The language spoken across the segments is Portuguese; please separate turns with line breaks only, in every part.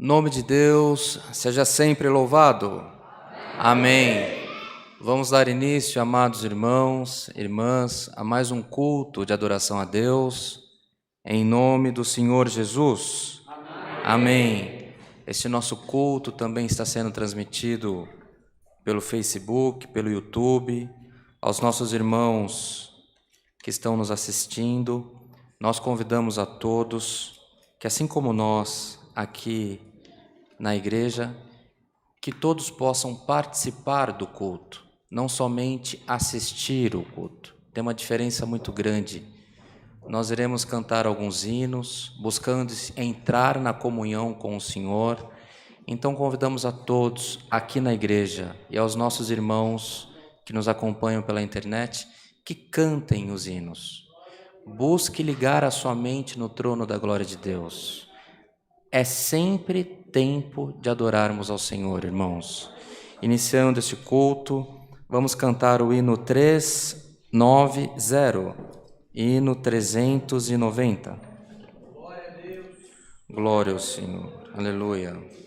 Nome de Deus seja sempre louvado. Amém. Vamos dar início, amados irmãos, irmãs, a mais um culto de adoração a Deus, em nome do Senhor Jesus. Amém. Este nosso culto também está sendo transmitido pelo Facebook, pelo YouTube. Aos nossos irmãos que estão nos assistindo, nós convidamos a todos que, assim como nós aqui na igreja, que todos possam participar do culto, não somente assistir o culto. Tem uma diferença muito grande. Nós iremos cantar alguns hinos, buscando entrar na comunhão com o Senhor. Então convidamos a todos aqui na igreja e aos nossos irmãos que nos acompanham pela internet, que cantem os hinos. Busque ligar a sua mente no trono da glória de Deus. É sempre tempo de adorarmos ao Senhor, irmãos. Iniciando este culto, vamos cantar o hino 390, hino 390. Glória a Deus. Glória ao Senhor. Aleluia.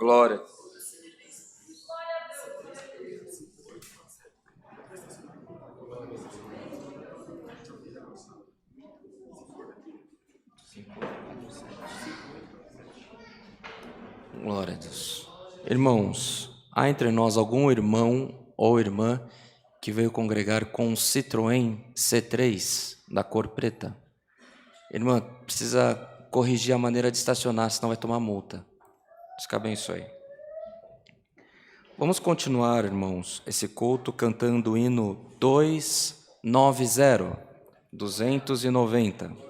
Glória. Glória a Deus. Irmãos, há entre nós algum irmão ou irmã que veio congregar com um Citroën C3 da cor preta. Irmã, precisa corrigir a maneira de estacionar, senão vai tomar multa. Deus que abençoe. Vamos continuar, irmãos, esse culto cantando o hino 290.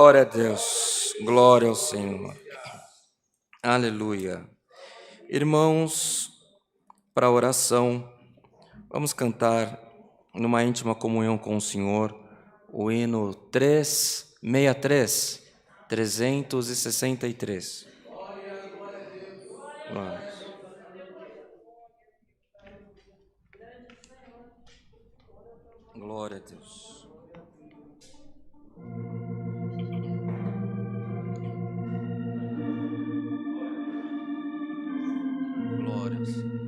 Glória a Deus, glória ao Senhor. Aleluia. Irmãos, para a oração, vamos cantar numa íntima comunhão com o Senhor o hino 363, 363. Glória. Glória a Deus. Glórias.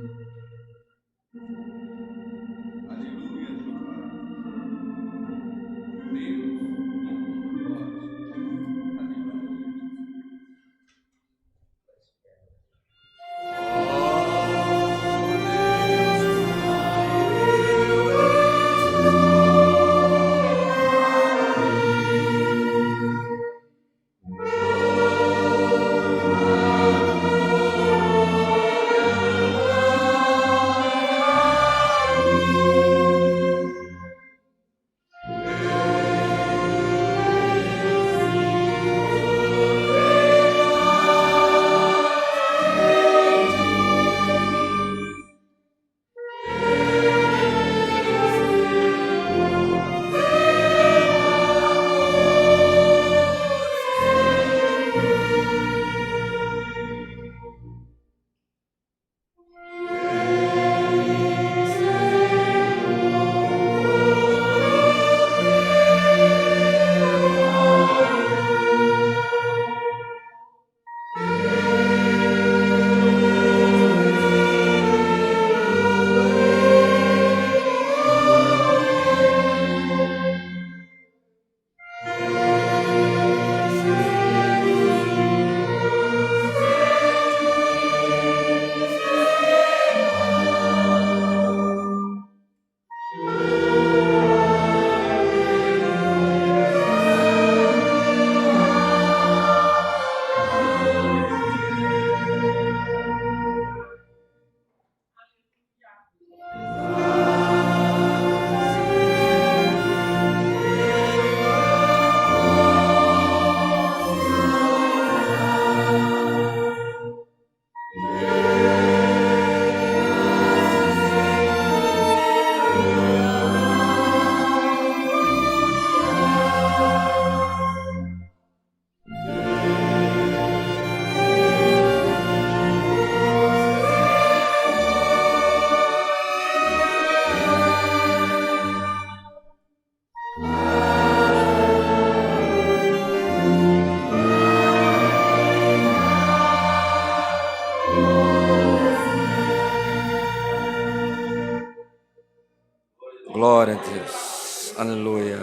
Glória a Deus. Aleluia.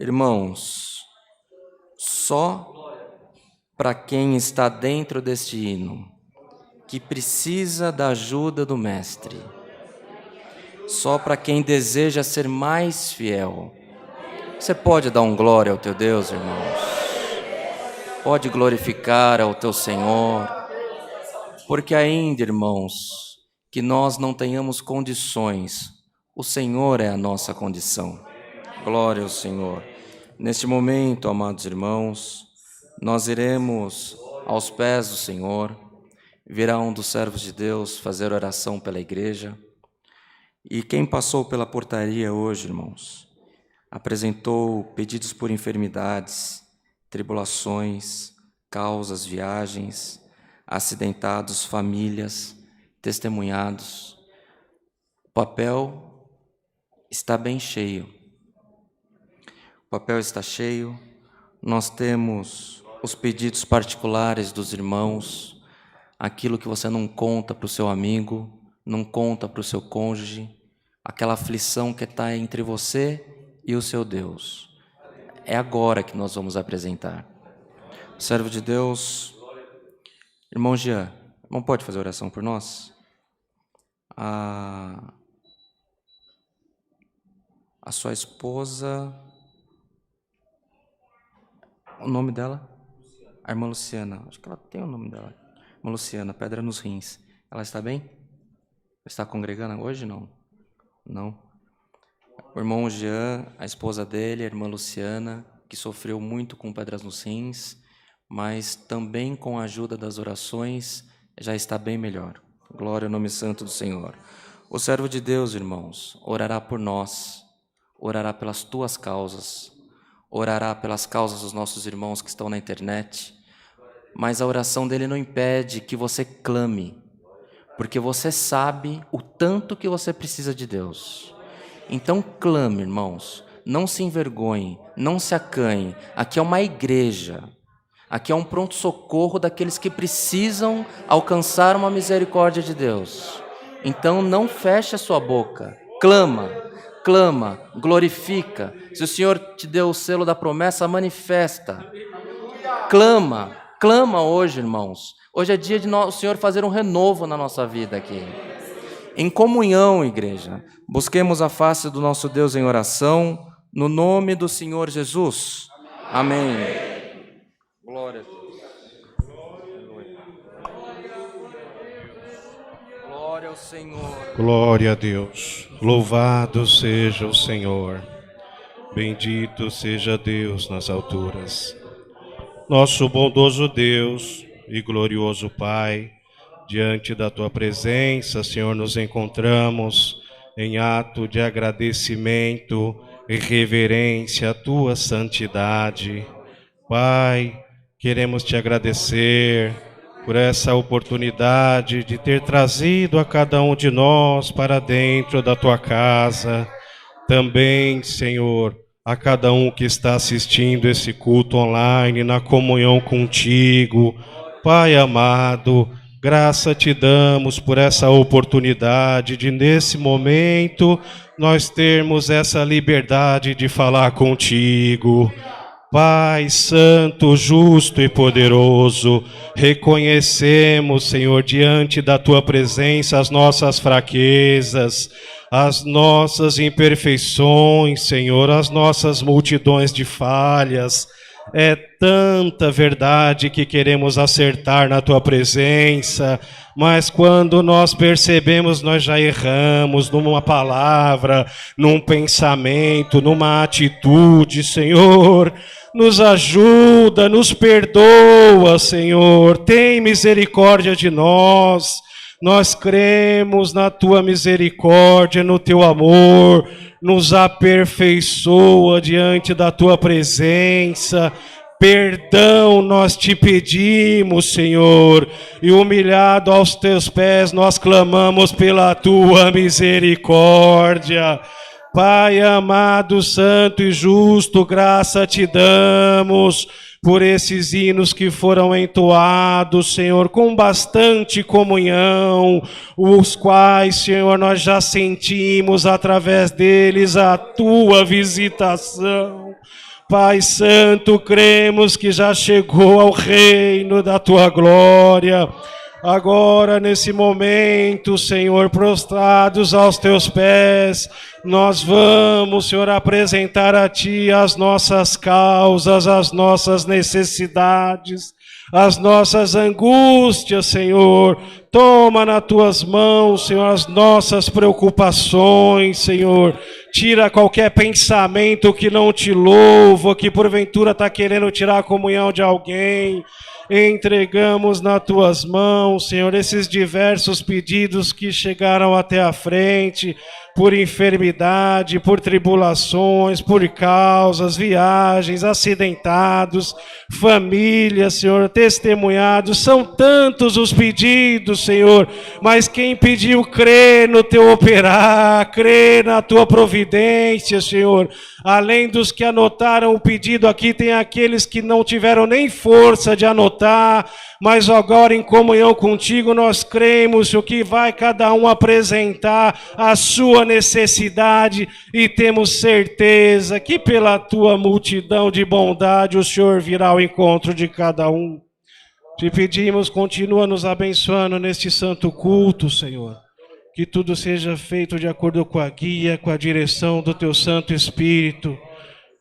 Irmãos, só para quem está dentro deste hino, que precisa da ajuda do Mestre, só para quem deseja ser mais fiel, você pode dar um glória ao teu Deus, irmãos? Pode glorificar ao teu Senhor, porque ainda, irmãos, que nós não tenhamos condições, o Senhor é a nossa condição. Glória ao Senhor. Neste momento, amados irmãos, nós iremos aos pés do Senhor, virá um dos servos de Deus fazer oração pela igreja. E quem passou pela portaria hoje, irmãos, apresentou pedidos por enfermidades, tribulações, causas, viagens, acidentados, famílias, testemunhados. O papel está bem cheio. O papel está cheio. Nós temos os pedidos particulares dos irmãos, aquilo que você não conta para o seu amigo, não conta para o seu cônjuge, aquela aflição que está entre você e o seu Deus. É agora que nós vamos apresentar. Servo de Deus, irmão Jean, não pode fazer oração por nós? A sua esposa, o nome dela? A irmã Luciana, acho que ela tem o nome dela. Irmã Luciana, pedra nos rins. Ela está bem? Está congregando hoje? Não. Não. O irmão Jean, a esposa dele, a irmã Luciana, que sofreu muito com pedras nos rins, mas também com a ajuda das orações já está bem melhor. Glória ao nome santo do Senhor. O servo de Deus, irmãos, orará por nós, orará pelas tuas causas, orará pelas causas dos nossos irmãos que estão na internet, mas a oração dele não impede que você clame, porque você sabe o tanto que você precisa de Deus. Então clame, irmãos, não se envergonhe, não se acanhe. Aqui é uma igreja, aqui é um pronto-socorro daqueles que precisam alcançar uma misericórdia de Deus. Então não feche a sua boca, clama, glorifica. Se o Senhor te deu o selo da promessa, manifesta. Clama hoje, irmãos. Hoje é dia de o Senhor fazer um renovo na nossa vida aqui. Em comunhão, igreja, busquemos a face do nosso Deus em oração, no nome do Senhor Jesus. Amém. Glória a Deus. Glória ao Senhor.
Glória a Deus. Louvado seja o Senhor. Bendito seja Deus nas alturas. Nosso bondoso Deus e glorioso Pai, diante da Tua presença, Senhor, nos encontramos em ato de agradecimento e reverência à Tua santidade. Pai, queremos Te agradecer por essa oportunidade de ter trazido a cada um de nós para dentro da Tua casa. Também, Senhor, a cada um que está assistindo esse culto online, na comunhão contigo. Pai amado, graça te damos por essa oportunidade de, nesse momento, nós termos essa liberdade de falar contigo. Pai santo, justo e poderoso, reconhecemos, Senhor, diante da Tua presença as nossas fraquezas, as nossas imperfeições, Senhor, as nossas multidões de falhas. É tanta verdade que queremos acertar na Tua presença, mas quando nós percebemos, nós já erramos numa palavra, num pensamento, numa atitude. Senhor, nos ajuda, nos perdoa, Senhor, tem misericórdia de nós. Nós cremos na Tua misericórdia, no Teu amor, nos aperfeiçoa diante da Tua presença. Perdão nós Te pedimos, Senhor, e humilhado aos Teus pés nós clamamos pela Tua misericórdia. Pai amado, santo e justo, graça Te damos por esses hinos que foram entoados, Senhor, com bastante comunhão, os quais, Senhor, nós já sentimos através deles a tua visitação. Pai Santo, cremos que já chegou ao reino da tua glória. Agora, nesse momento, Senhor, prostrados aos teus pés, nós vamos, Senhor, apresentar a Ti as nossas causas, as nossas necessidades, as nossas angústias, Senhor. Toma nas Tuas mãos, Senhor, as nossas preocupações, Senhor. Tira qualquer pensamento que não Te louva, que porventura está querendo tirar a comunhão de alguém. Entregamos nas Tuas mãos, Senhor, esses diversos pedidos que chegaram até a frente, por enfermidade, por tribulações, por causas, viagens, acidentados, famílias, Senhor, testemunhados. São tantos os pedidos, Senhor, mas quem pediu crê no Teu operar, crê na Tua providência, Senhor. Além dos que anotaram o pedido aqui, tem aqueles que não tiveram nem força de anotar, mas agora em comunhão contigo nós cremos o que vai cada um apresentar a sua necessidade e temos certeza que pela tua multidão de bondade o Senhor virá ao encontro de cada um. Te pedimos, continua nos abençoando neste santo culto, Senhor. Que tudo seja feito de acordo com a guia, com a direção do Teu Santo Espírito.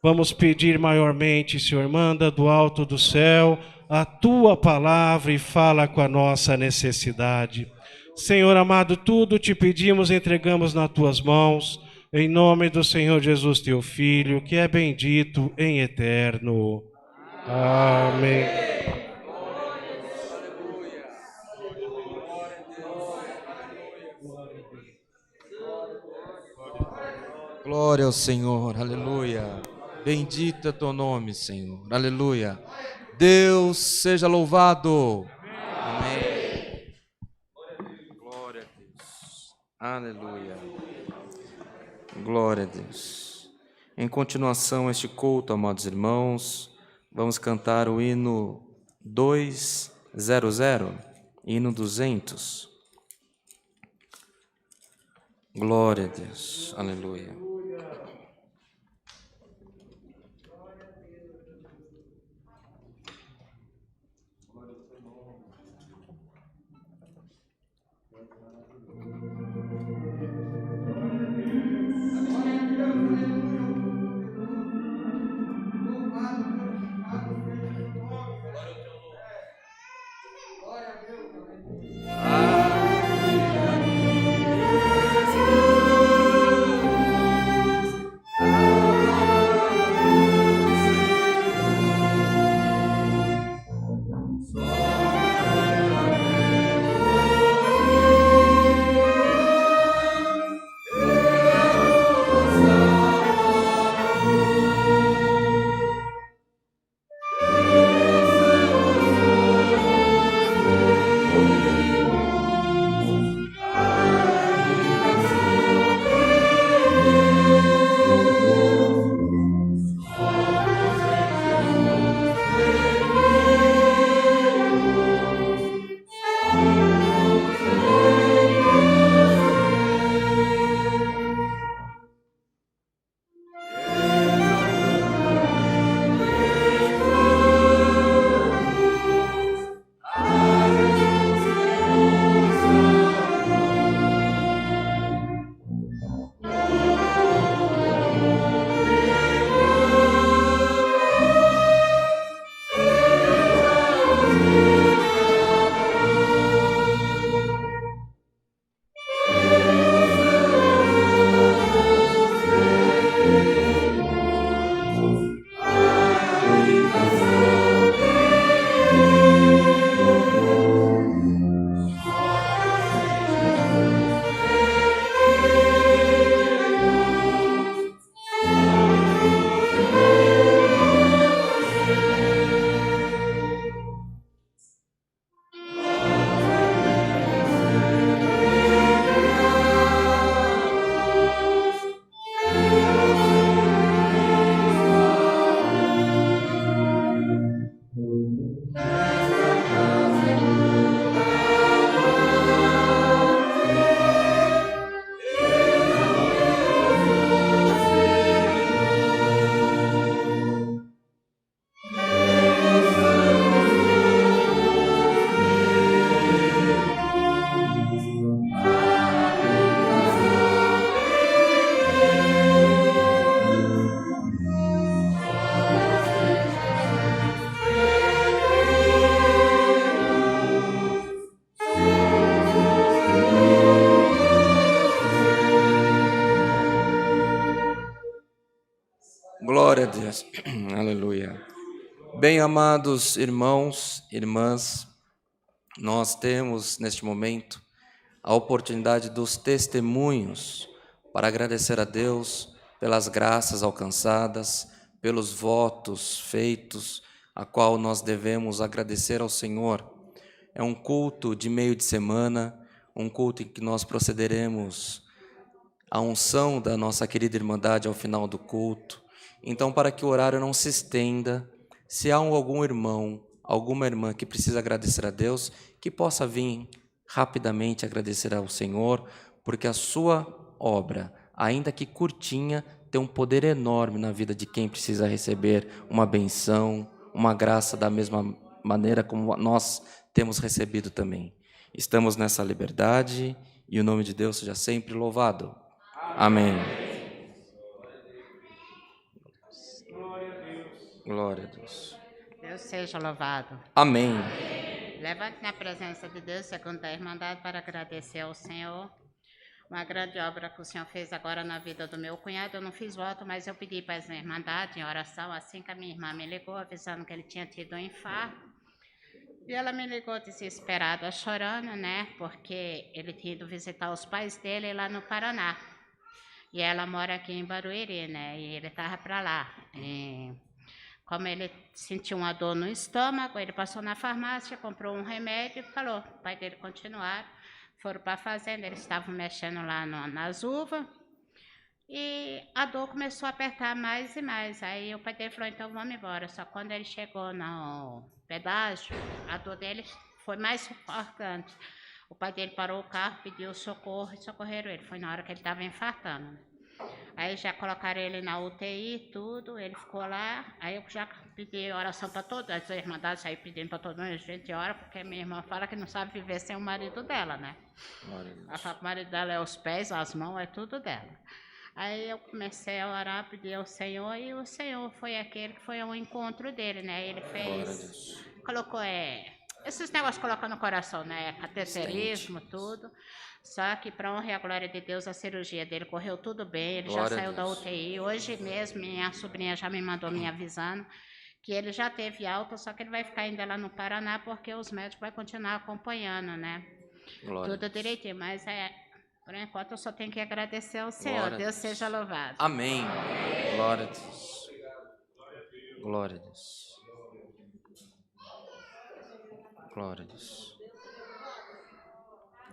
Vamos pedir maiormente, Senhor, manda do alto do céu a Tua palavra e fala com a nossa necessidade. Senhor amado, tudo Te pedimos, entregamos nas Tuas mãos, em nome do Senhor Jesus, Teu Filho, que é bendito em eterno. Amém.
Glória ao Senhor, aleluia. Bendito é Teu nome, Senhor, aleluia. Deus seja louvado. Amém. Glória a Deus, aleluia. Glória a Deus. Em continuação a este culto, amados irmãos, vamos cantar o hino 200, hino 200. Glória a Deus, aleluia. paz. Aleluia. Bem, amados irmãos, irmãs, nós temos neste momento a oportunidade dos testemunhos para agradecer a Deus pelas graças alcançadas, pelos votos feitos, a qual nós devemos agradecer ao Senhor. É um culto de meio de semana, um culto em que nós procederemos à unção da nossa querida Irmandade ao final do culto. Então, para que o horário não se estenda, se há algum irmão, alguma irmã que precisa agradecer a Deus, que possa vir rapidamente agradecer ao Senhor, porque a sua obra, ainda que curtinha, tem um poder enorme na vida de quem precisa receber uma benção, uma graça da mesma maneira como nós temos recebido também. Estamos nessa liberdade e o nome de Deus seja sempre louvado. Amém. Glória a Deus.
Deus seja louvado.
Amém.
Levante na presença de Deus, segundo a Irmandade, para agradecer ao Senhor uma grande obra que o Senhor fez agora na vida do meu cunhado. Eu não fiz voto, mas eu pedi para a Irmandade em oração, assim que a minha irmã me ligou, avisando que ele tinha tido um infarto. E ela me ligou desesperada, chorando, né? Porque ele tinha ido visitar os pais dele lá no Paraná. E ela mora aqui em Barueri, né? E ele estava para lá. Como ele sentiu uma dor no estômago, ele passou na farmácia, comprou um remédio e falou, o pai dele continuaram, foram para a fazenda, eles estavam mexendo lá nas uvas, e a dor começou a apertar mais e mais. Aí o pai dele falou, então vamos embora. Só quando ele chegou no pedágio, a dor dele foi mais sufocante. O pai dele parou o carro, pediu socorro e socorreram ele. Foi na hora que ele estava infartando. Aí já colocaram ele na UTI, tudo, ele ficou lá. Aí eu já pedi oração para todas as irmandades, saí pedindo para todo mundo, a gente ora, porque minha irmã fala que não sabe viver sem o marido dela, né? Ela fala que o marido dela é os pés, as mãos, é tudo dela. Aí eu comecei a orar, pedi ao Senhor, e o Senhor foi aquele que foi ao encontro dele, né? Ele fez, colocou, esses negócios colocam no coração, né? Cateterismo, tudo. Só que, para honra e a glória de Deus, a cirurgia dele correu tudo bem, ele já saiu da UTI. Hoje mesmo, minha sobrinha já me mandou me avisando que ele já teve alta, só que ele vai ficar ainda lá no Paraná, porque os médicos vão continuar acompanhando, né? Tudo direitinho, mas por enquanto eu só tenho que agradecer ao Senhor. Deus seja louvado.
Amém. Glória a Deus. Glória a Deus. Glória a Deus.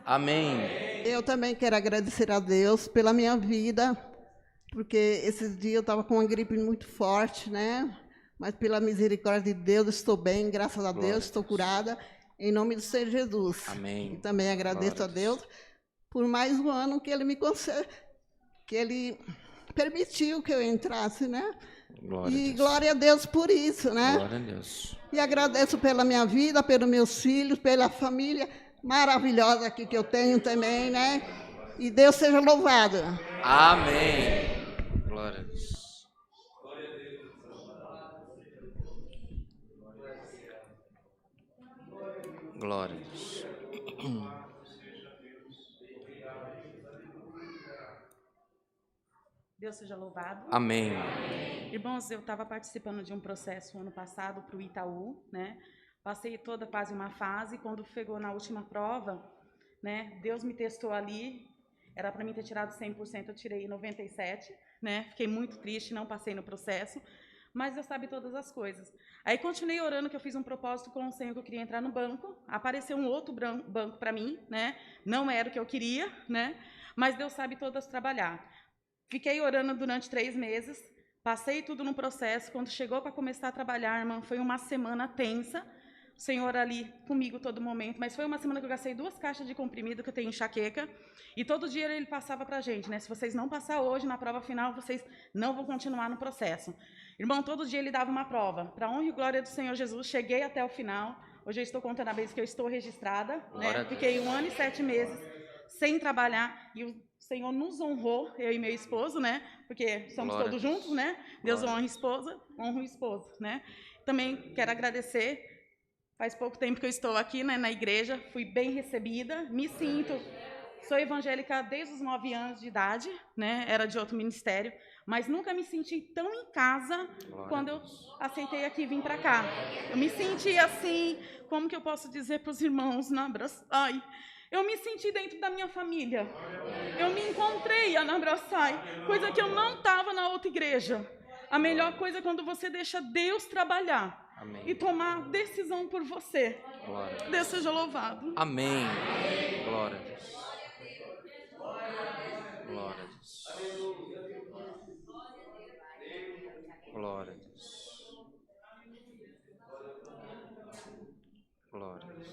Amém.
Eu também quero agradecer a Deus pela minha vida, porque esses dias eu estava com uma gripe muito forte, né? Mas pela misericórdia de Deus estou bem, graças a Deus, estou curada, em nome do Senhor Jesus.
Amém.
E também agradeço a Deus por mais um ano que Ele me concedeu, que Ele permitiu que eu entrasse, né? Glória a Deus por isso, né?
Glória a Deus.
E agradeço pela minha vida, pelos meus filhos, pela família maravilhosa aqui que eu tenho também, né? E Deus seja louvado.
Amém. Glória a Deus. Glória a Deus.
Deus seja louvado.
Amém.
Irmãos, eu estava participando de um processo ano passado para o Itaú, né? Passei toda quase uma fase, quando chegou na última prova, né? Deus me testou ali, era para mim ter tirado 100%, eu tirei 97%, né? Fiquei muito triste, não passei no processo, mas Deus sabe todas as coisas. Aí continuei orando, que eu fiz um propósito com o Senhor, que eu queria entrar no banco, apareceu um outro banco para mim, né? Não era o que eu queria, né? Mas Deus sabe todas trabalhar. Fiquei orando durante 3 meses, passei tudo no processo, quando chegou para começar a trabalhar, irmã, foi uma semana tensa, o Senhor ali comigo todo momento, mas foi uma semana que eu gastei 2 caixas de comprimido, que eu tenho enxaqueca, e todo dia ele passava para a gente, né? Se vocês não passar hoje na prova final, vocês não vão continuar no processo. Irmão, todo dia ele dava uma prova. Para a honra e glória do Senhor Jesus, cheguei até o final. Hoje eu estou contando a vez que eu estou registrada, né? Fiquei 1 ano e 7 meses sem trabalhar, e o Senhor nos honrou, eu e meu esposo, né? Porque somos todos juntos, né? Deus honra a esposa, honra o esposo, né? Também quero agradecer. Faz pouco tempo que eu estou aqui, né, na igreja, fui bem recebida, me sinto Sou evangélica desde os 9 anos de idade, né? Era de outro ministério, mas nunca me senti tão em casa quando eu aceitei aqui vir para cá. Eu me senti assim, como que eu posso dizer para os irmãos na Abraçai? Eu me senti dentro da minha família. Eu me encontrei na Abraçai, coisa que eu não estava na outra igreja. A melhor coisa é quando você deixa Deus trabalhar.
Amém.
E tomar decisão por você.
Glória a Deus.
Deus seja louvado.
Amém. Glória a Deus. Glória a Deus. Glória a Deus. Glória a Deus.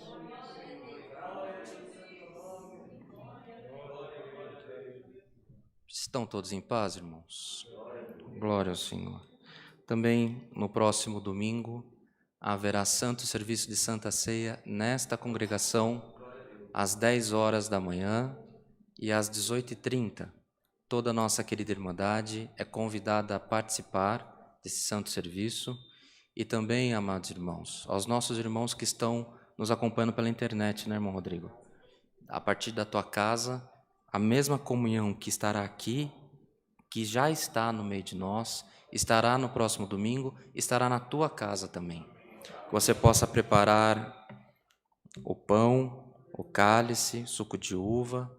Estão todos em paz, irmãos? Glória ao Senhor. Também no próximo domingo haverá santo serviço de Santa Ceia nesta congregação às 10 horas da manhã e às 18h30. Toda a nossa querida Irmandade é convidada a participar desse santo serviço e também, amados irmãos, aos nossos irmãos que estão nos acompanhando pela internet, né, irmão Rodrigo? A partir da tua casa, a mesma comunhão que estará aqui, que já está no meio de nós, estará no próximo domingo, estará na tua casa também. Que você possa preparar o pão, o cálice, suco de uva.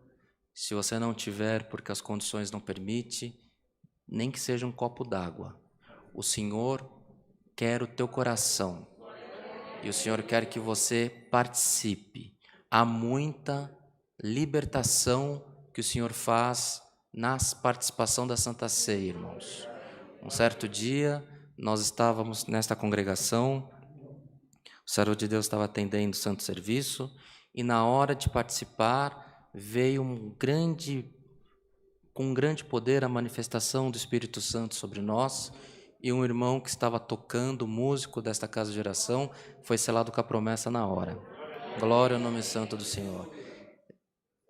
Se você não tiver, porque as condições não permitem, nem que seja um copo d'água. O Senhor quer o teu coração e o Senhor quer que você participe. Há muita libertação que o Senhor faz na participação da Santa Ceia, irmãos. Um certo dia, nós estávamos nesta congregação, o servo de Deus estava atendendo o santo serviço, e na hora de participar, veio com um grande poder a manifestação do Espírito Santo sobre nós, e um irmão que estava tocando, músico desta casa de oração, foi selado com a promessa na hora. Glória ao nome santo do Senhor.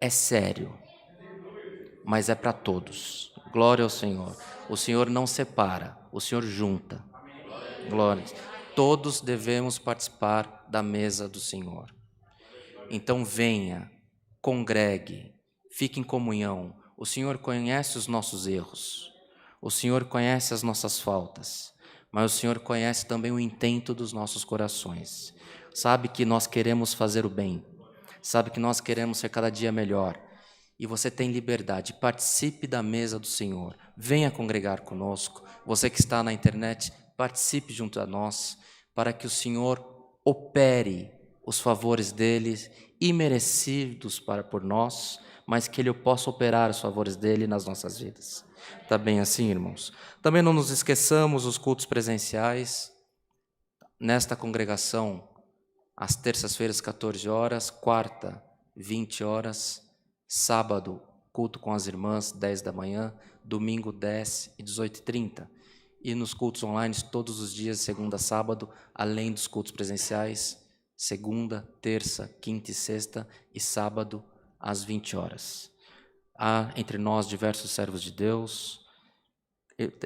É sério, mas é para todos. Glória ao Senhor. O Senhor não separa, o Senhor junta. Glória. Todos devemos participar da mesa do Senhor. Então venha, congregue, fique em comunhão. O Senhor conhece os nossos erros. O Senhor conhece as nossas faltas. Mas o Senhor conhece também o intento dos nossos corações. Sabe que nós queremos fazer o bem. Sabe que nós queremos ser cada dia melhor. E você tem liberdade, participe da mesa do Senhor, venha congregar conosco. Você que está na internet, participe junto a nós, para que o Senhor opere os favores dele, imerecidos por nós, mas que ele possa operar os favores dele nas nossas vidas. Está bem assim, irmãos? Também não nos esqueçamos os cultos presenciais, nesta congregação, às terças-feiras, 14 horas, quarta, 20 horas, sábado, culto com as irmãs, 10 da manhã, domingo, 10 e 18h30. E nos cultos online, todos os dias, segunda a sábado, além dos cultos presenciais, segunda, terça, quinta e sexta e sábado, às 20 horas. Há entre nós diversos servos de Deus.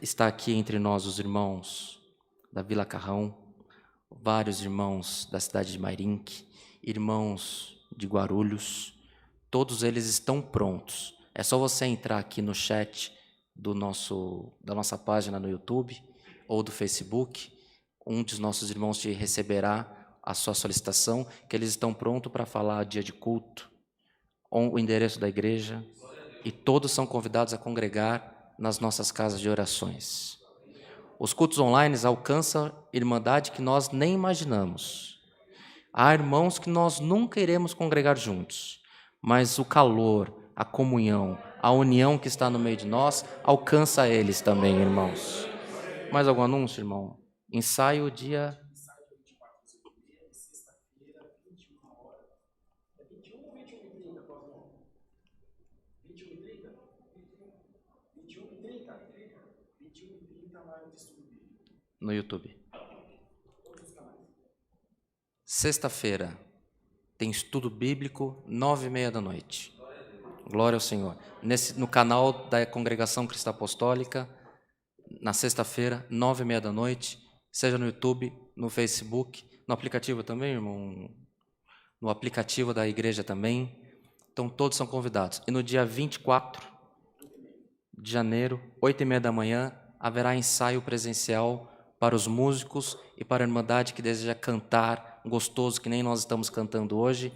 Está aqui entre nós os irmãos da Vila Carrão, vários irmãos da cidade de Mairinque, irmãos de Guarulhos. Todos eles estão prontos. É só você entrar aqui no chat da nossa página no YouTube ou do Facebook. Um dos nossos irmãos te receberá a sua solicitação, que eles estão prontos para falar dia de culto, o endereço da igreja, e todos são convidados a congregar nas nossas casas de orações. Os cultos online alcançam irmandade que nós nem imaginamos. Há irmãos que nós nunca iremos congregar juntos, mas o calor, a comunhão, a união que está no meio de nós, alcança eles também, irmãos. Mais algum anúncio, irmão? Ensaio dia... no YouTube. Sexta-feira tem estudo bíblico, 9h30 da noite. Glória ao Senhor. No canal da Congregação Cristã Apostólica, na sexta-feira, 9h30 da noite, seja no YouTube, no Facebook, no aplicativo também, irmão, no aplicativo da igreja também. Então, todos são convidados. E no dia 24 de janeiro, 8h30 da manhã, haverá ensaio presencial para os músicos e para a Irmandade que deseja cantar gostoso, que nem nós estamos cantando hoje,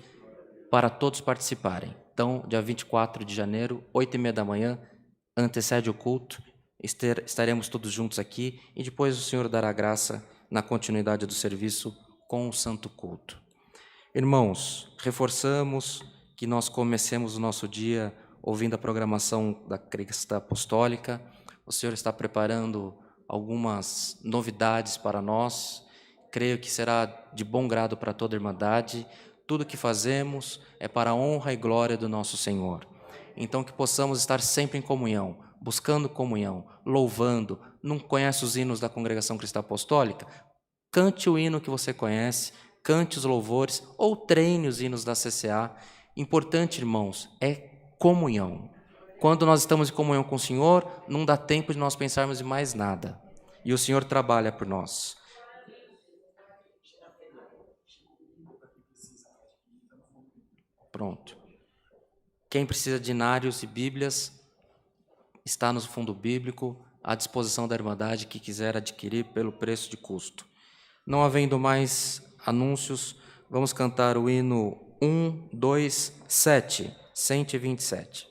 para todos participarem. Então, dia 24 de janeiro, 8h30 da manhã, antecede o culto, estaremos todos juntos aqui e depois o Senhor dará graça na continuidade do serviço com o santo culto. Irmãos, reforçamos que nós comecemos o nosso dia ouvindo a programação da Crista Apostólica. O Senhor está preparando algumas novidades para nós. Creio que será de bom grado para toda a Irmandade. Tudo que fazemos é para a honra e glória do nosso Senhor. Então, que possamos estar sempre em comunhão, buscando comunhão, louvando. Não conhece os hinos da Congregação Cristã Apostólica? Cante o hino que você conhece, cante os louvores ou treine os hinos da CCA. Importante, irmãos, é comunhão. Quando nós estamos em comunhão com o Senhor, não dá tempo de nós pensarmos em mais nada. E o Senhor trabalha por nós. Pronto. Quem precisa de inários e bíblias, está no fundo bíblico, à disposição da Irmandade que quiser adquirir pelo preço de custo. Não havendo mais anúncios, vamos cantar o hino 127, 127.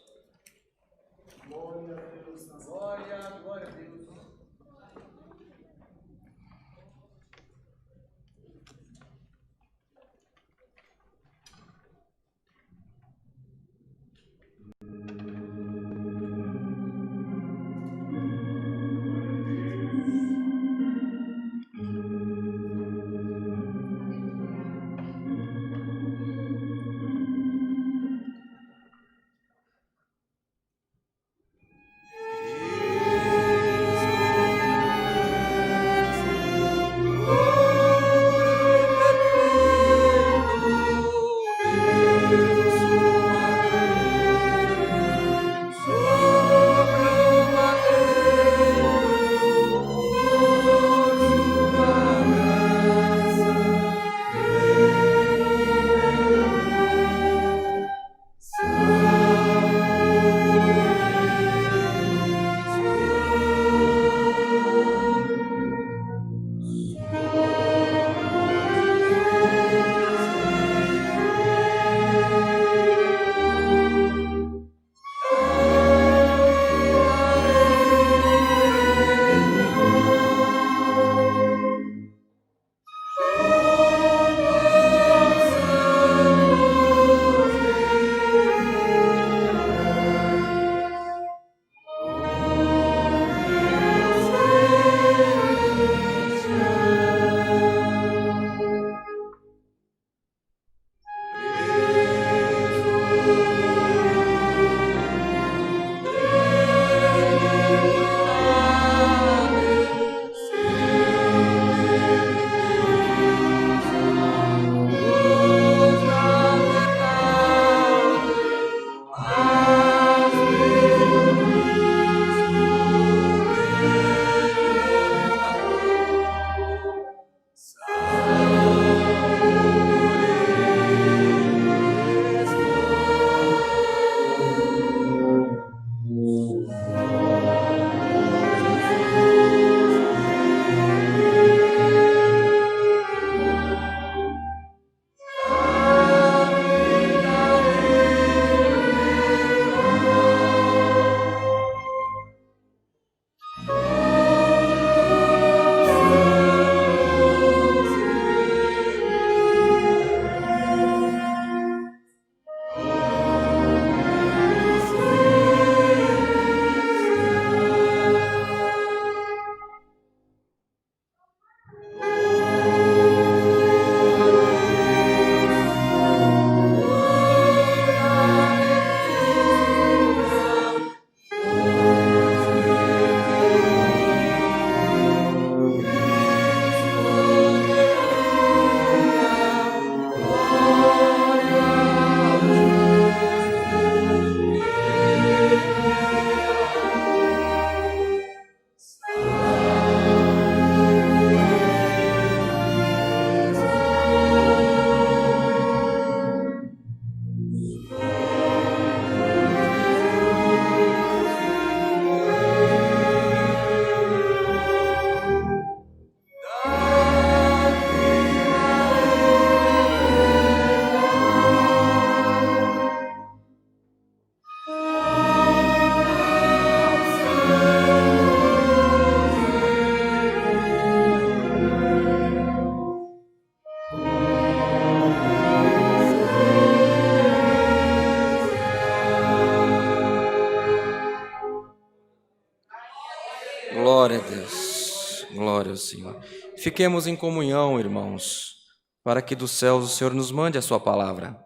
Senhor. Fiquemos em comunhão, irmãos, para que dos céus o Senhor nos mande a sua palavra.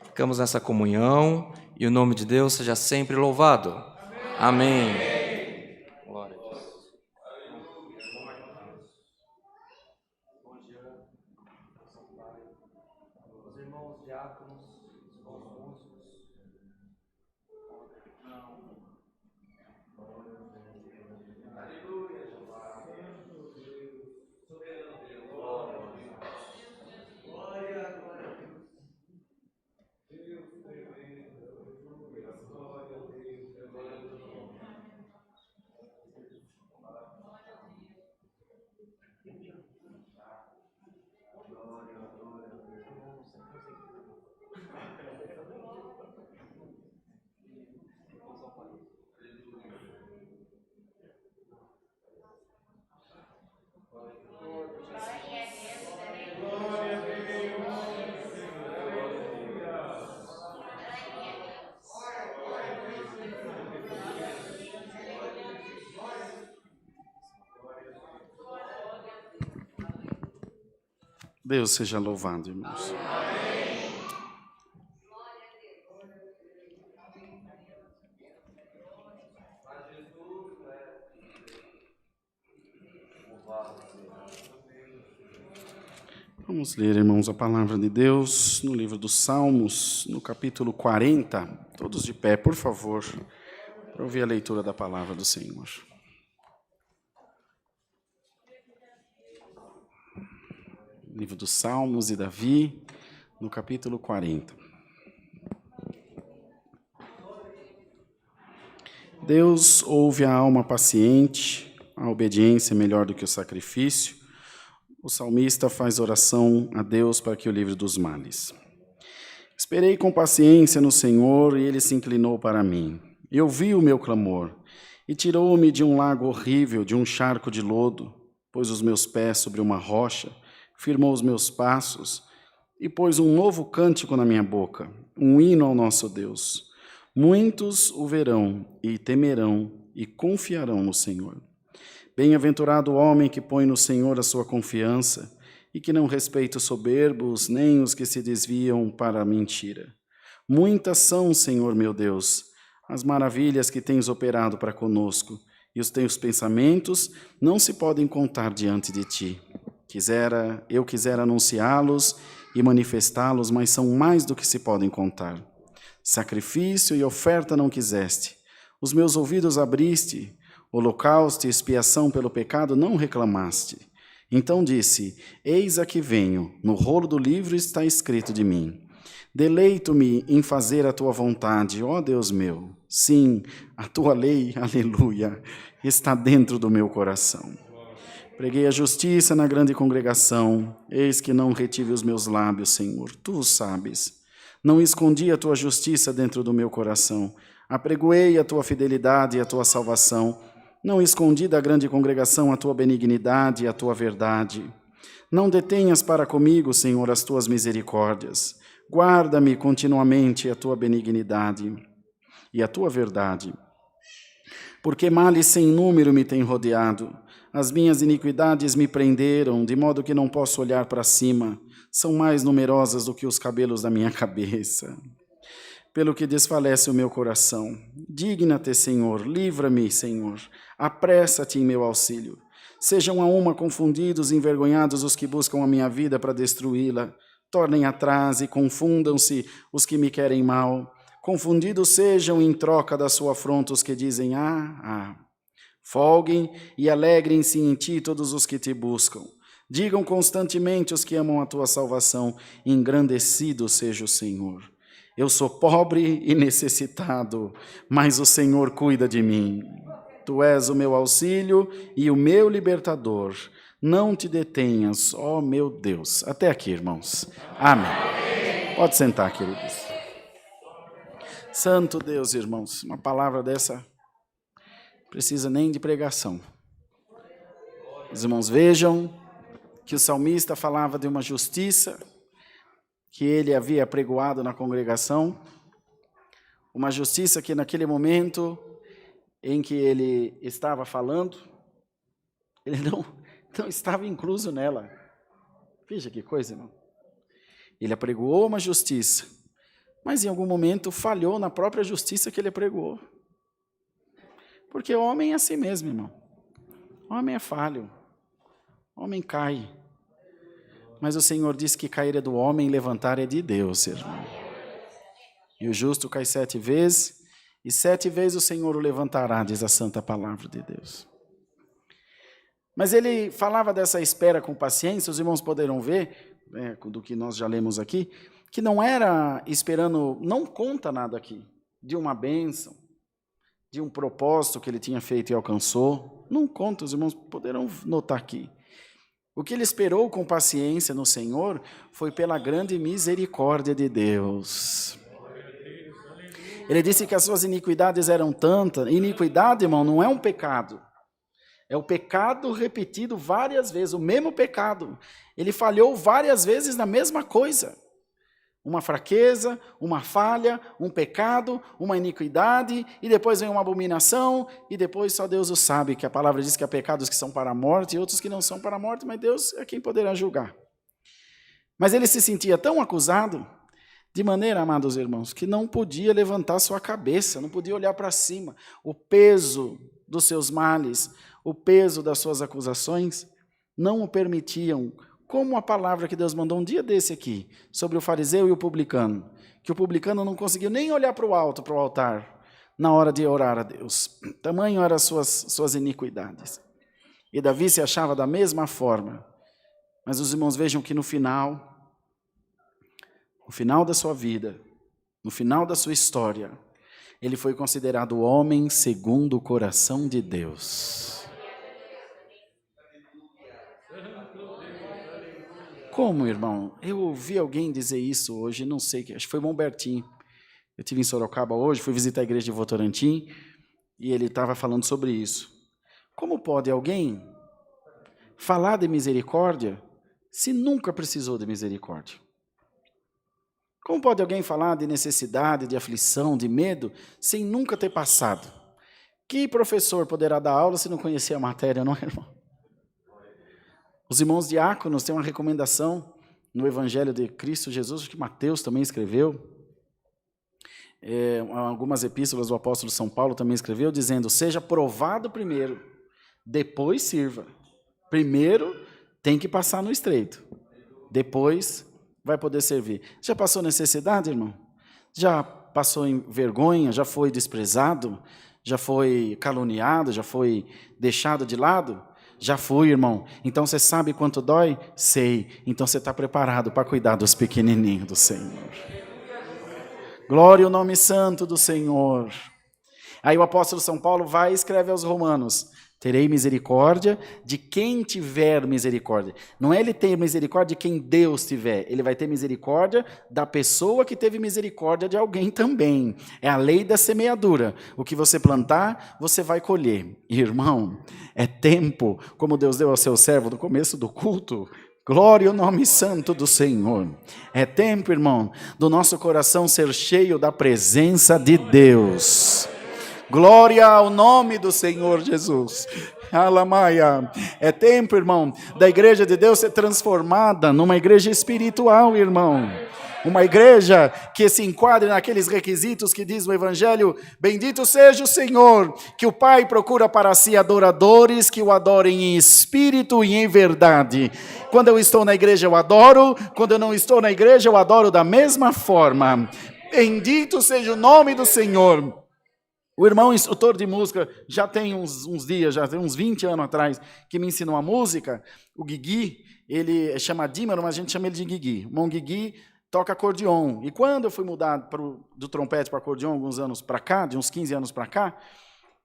Ficamos nessa comunhão e o nome de Deus seja sempre louvado. Amém. Glória a Deus. Os irmãos diáconos, os irmãos músicos. Aleluia, Jeová. Soberano Deus. Glória a Deus.
Deus seja louvado, irmãos. Vamos ler, irmãos, a palavra de Deus no livro dos Salmos, no capítulo 40. Todos de pé, por favor, para ouvir a leitura da palavra do Senhor. Livro dos Salmos e Davi, no capítulo 40. Deus ouve a alma paciente, a obediência é melhor do que o sacrifício. O salmista faz oração a Deus para que o livre dos males. Esperei com paciência no Senhor e Ele se inclinou para mim. E ouviu o meu clamor e tirou-me de um lago horrível, de um charco de lodo, pôs os meus pés sobre uma rocha, firmou os meus passos e pôs um novo cântico na minha boca, um hino ao nosso Deus. Muitos o verão e temerão e confiarão no Senhor. Bem-aventurado o homem que põe no Senhor a sua confiança e que não respeita os soberbos, nem os que se desviam para a mentira. Muitas são, Senhor meu Deus, as maravilhas que tens operado para conosco, e os teus pensamentos não se podem contar diante de ti. Eu quisera anunciá-los e manifestá-los, mas são mais do que se podem contar. Sacrifício e oferta não quiseste. Os meus ouvidos abriste, holocausto e expiação pelo pecado não reclamaste. Então disse, eis aqui venho, no rolo do livro está escrito de mim. Deleito-me em fazer a tua vontade, ó Deus meu. Sim, a tua lei, aleluia, está dentro do meu coração. Preguei a justiça na grande congregação, eis que não retive os meus lábios, Senhor, tu o sabes. Não escondi a tua justiça dentro do meu coração, apregoei a tua fidelidade e a tua salvação, não escondi da grande congregação a tua benignidade e a tua verdade. Não detenhas para comigo, Senhor, as tuas misericórdias, guarda-me continuamente a tua benignidade e a tua verdade. Porque males sem número me têm rodeado, as minhas iniquidades me prenderam, de modo que não posso olhar para cima. São mais numerosas do que os cabelos da minha cabeça. Pelo que desfalece o meu coração. Digna-te, Senhor, livra-me, Senhor. Apressa-te em meu auxílio. Sejam a uma confundidos e envergonhados os que buscam a minha vida para destruí-la. Tornem atrás e confundam-se os que me querem mal. Confundidos sejam em troca da sua afronta os que dizem, Folguem e alegrem-se em ti todos os que te buscam. Digam constantemente os que amam a tua salvação, engrandecido seja o Senhor. Eu sou pobre e necessitado, mas o Senhor cuida de mim. Tu és o meu auxílio e o meu libertador. Não te detenhas, ó meu Deus. Até aqui, irmãos. Amém. Pode sentar, queridos. Santo Deus, irmãos, uma palavra dessa precisa nem de pregação. Os irmãos vejam que o salmista falava de uma justiça que ele havia apregoado na congregação, uma justiça que naquele momento em que ele estava falando, ele Então estava incluso nela. Veja que coisa, irmão. Ele apregoou uma justiça, mas em algum momento falhou na própria justiça que ele apregoou. Porque o homem é assim mesmo, irmão. O homem é falho. O homem cai. Mas o Senhor disse que cair é do homem e levantar é de Deus, irmão. E o justo cai 7 vezes, e 7 vezes o Senhor o levantará, diz a santa palavra de Deus. Mas ele falava dessa espera com paciência, os irmãos poderão ver, do que nós já lemos aqui, que não era esperando, não conta nada aqui, de uma bênção, de um propósito que ele tinha feito e alcançou. Não conta, os irmãos poderão notar aqui. O que ele esperou com paciência no Senhor foi pela grande misericórdia de Deus. Ele disse que as suas iniquidades eram tantas. Iniquidade, irmão, não é um pecado. É o pecado repetido várias vezes, o mesmo pecado. Ele falhou várias vezes na mesma coisa. Uma fraqueza, uma falha, um pecado, uma iniquidade, e depois vem uma abominação, e depois só Deus o sabe, que a palavra diz que há pecados que são para a morte e outros que não são para a morte, mas Deus é quem poderá julgar. Mas ele se sentia tão acusado, de maneira, amados irmãos, que não podia levantar sua cabeça, não podia olhar para cima. O peso dos seus males, o peso das suas acusações, não o permitiam. Como a palavra que Deus mandou um dia desse aqui, sobre o fariseu e o publicano, que o publicano não conseguiu nem olhar para o alto, para o altar, na hora de orar a Deus. Tamanho eram as suas iniquidades. E Davi se achava da mesma forma. Mas os irmãos vejam que no final da sua vida, no final da sua história, ele foi considerado o homem segundo o coração de Deus. Como, irmão? Eu ouvi alguém dizer isso hoje, não sei, acho que foi Bom Bertinho. Eu estive em Sorocaba hoje, fui visitar a igreja de Votorantim, e ele estava falando sobre isso. Como pode alguém falar de misericórdia se nunca precisou de misericórdia? Como pode alguém falar de necessidade, de aflição, de medo, sem nunca ter passado? Que professor poderá dar aula se não conhecer a matéria, não é, irmão? Os irmãos diáconos têm uma recomendação no Evangelho de Cristo Jesus, que Mateus também escreveu, algumas epístolas do apóstolo São Paulo também escreveu, dizendo, seja provado primeiro, depois sirva. Primeiro tem que passar no estreito, depois vai poder servir. Já passou necessidade, irmão? Já passou em vergonha? Já foi desprezado? Já foi caluniado? Já foi deixado de lado? Já fui, irmão. Então você sabe quanto dói? Sei. Então você está preparado para cuidar dos pequenininhos do Senhor. Glória ao nome santo do Senhor. Aí o apóstolo São Paulo vai e escreve aos Romanos, terei misericórdia de quem tiver misericórdia. Não é ele ter misericórdia de quem Deus tiver. Ele vai ter misericórdia da pessoa que teve misericórdia de alguém também. É a lei da semeadura. O que você plantar, você vai colher. Irmão, é tempo, como Deus deu ao seu servo no começo do culto. Glória ao nome santo do Senhor. É tempo, irmão, do nosso coração ser cheio da presença de Deus. Glória ao nome do Senhor Jesus. Alamaia. É tempo, irmão, da igreja de Deus ser transformada numa igreja espiritual, irmão. Uma igreja que se enquadre naqueles requisitos que diz o Evangelho, bendito seja o Senhor, que o Pai procura para si adoradores que o adorem em espírito e em verdade. Quando eu estou na igreja eu adoro, quando eu não estou na igreja eu adoro da mesma forma. Bendito seja o nome do Senhor. O irmão instrutor de música já tem uns dias, já tem uns 20 anos atrás, que me ensinou a música, o Guigui, ele chama Dímaro, mas a gente chama ele de Guigui. O irmão Guigui toca acordeon. E quando eu fui mudar do trompete para acordeon, alguns anos para cá, de uns 15 anos para cá,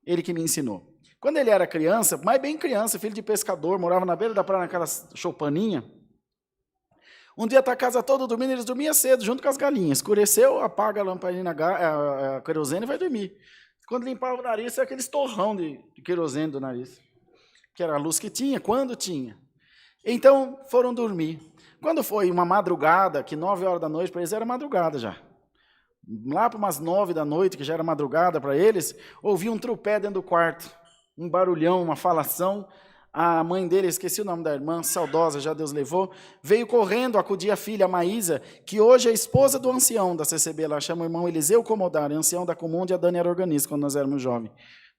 ele que me ensinou. Quando ele era criança, mas bem criança, filho de pescador, morava na beira da praia, naquela choupaninha, um dia está a casa toda dormindo, eles dormiam cedo, junto com as galinhas. Escureceu, apaga a lamparina, a querosene e vai dormir. Quando limpava o nariz, era aqueles torrão de querosene do nariz, que era a luz que tinha, quando tinha. Então, foram dormir. Quando foi uma madrugada, que 9 horas da noite, para eles era madrugada já. Lá para umas 9 da noite, que já era madrugada para eles, ouvi um tropé dentro do quarto, um barulhão, uma falação. a mãe dele, esqueci o nome da irmã, saudosa, já Deus levou, veio correndo acudir a filha, a Maísa, que hoje é esposa do ancião da CCB, ela chama o irmão Eliseu Comodaro, ancião da Comunde, e a Dani era organista, quando nós éramos jovens,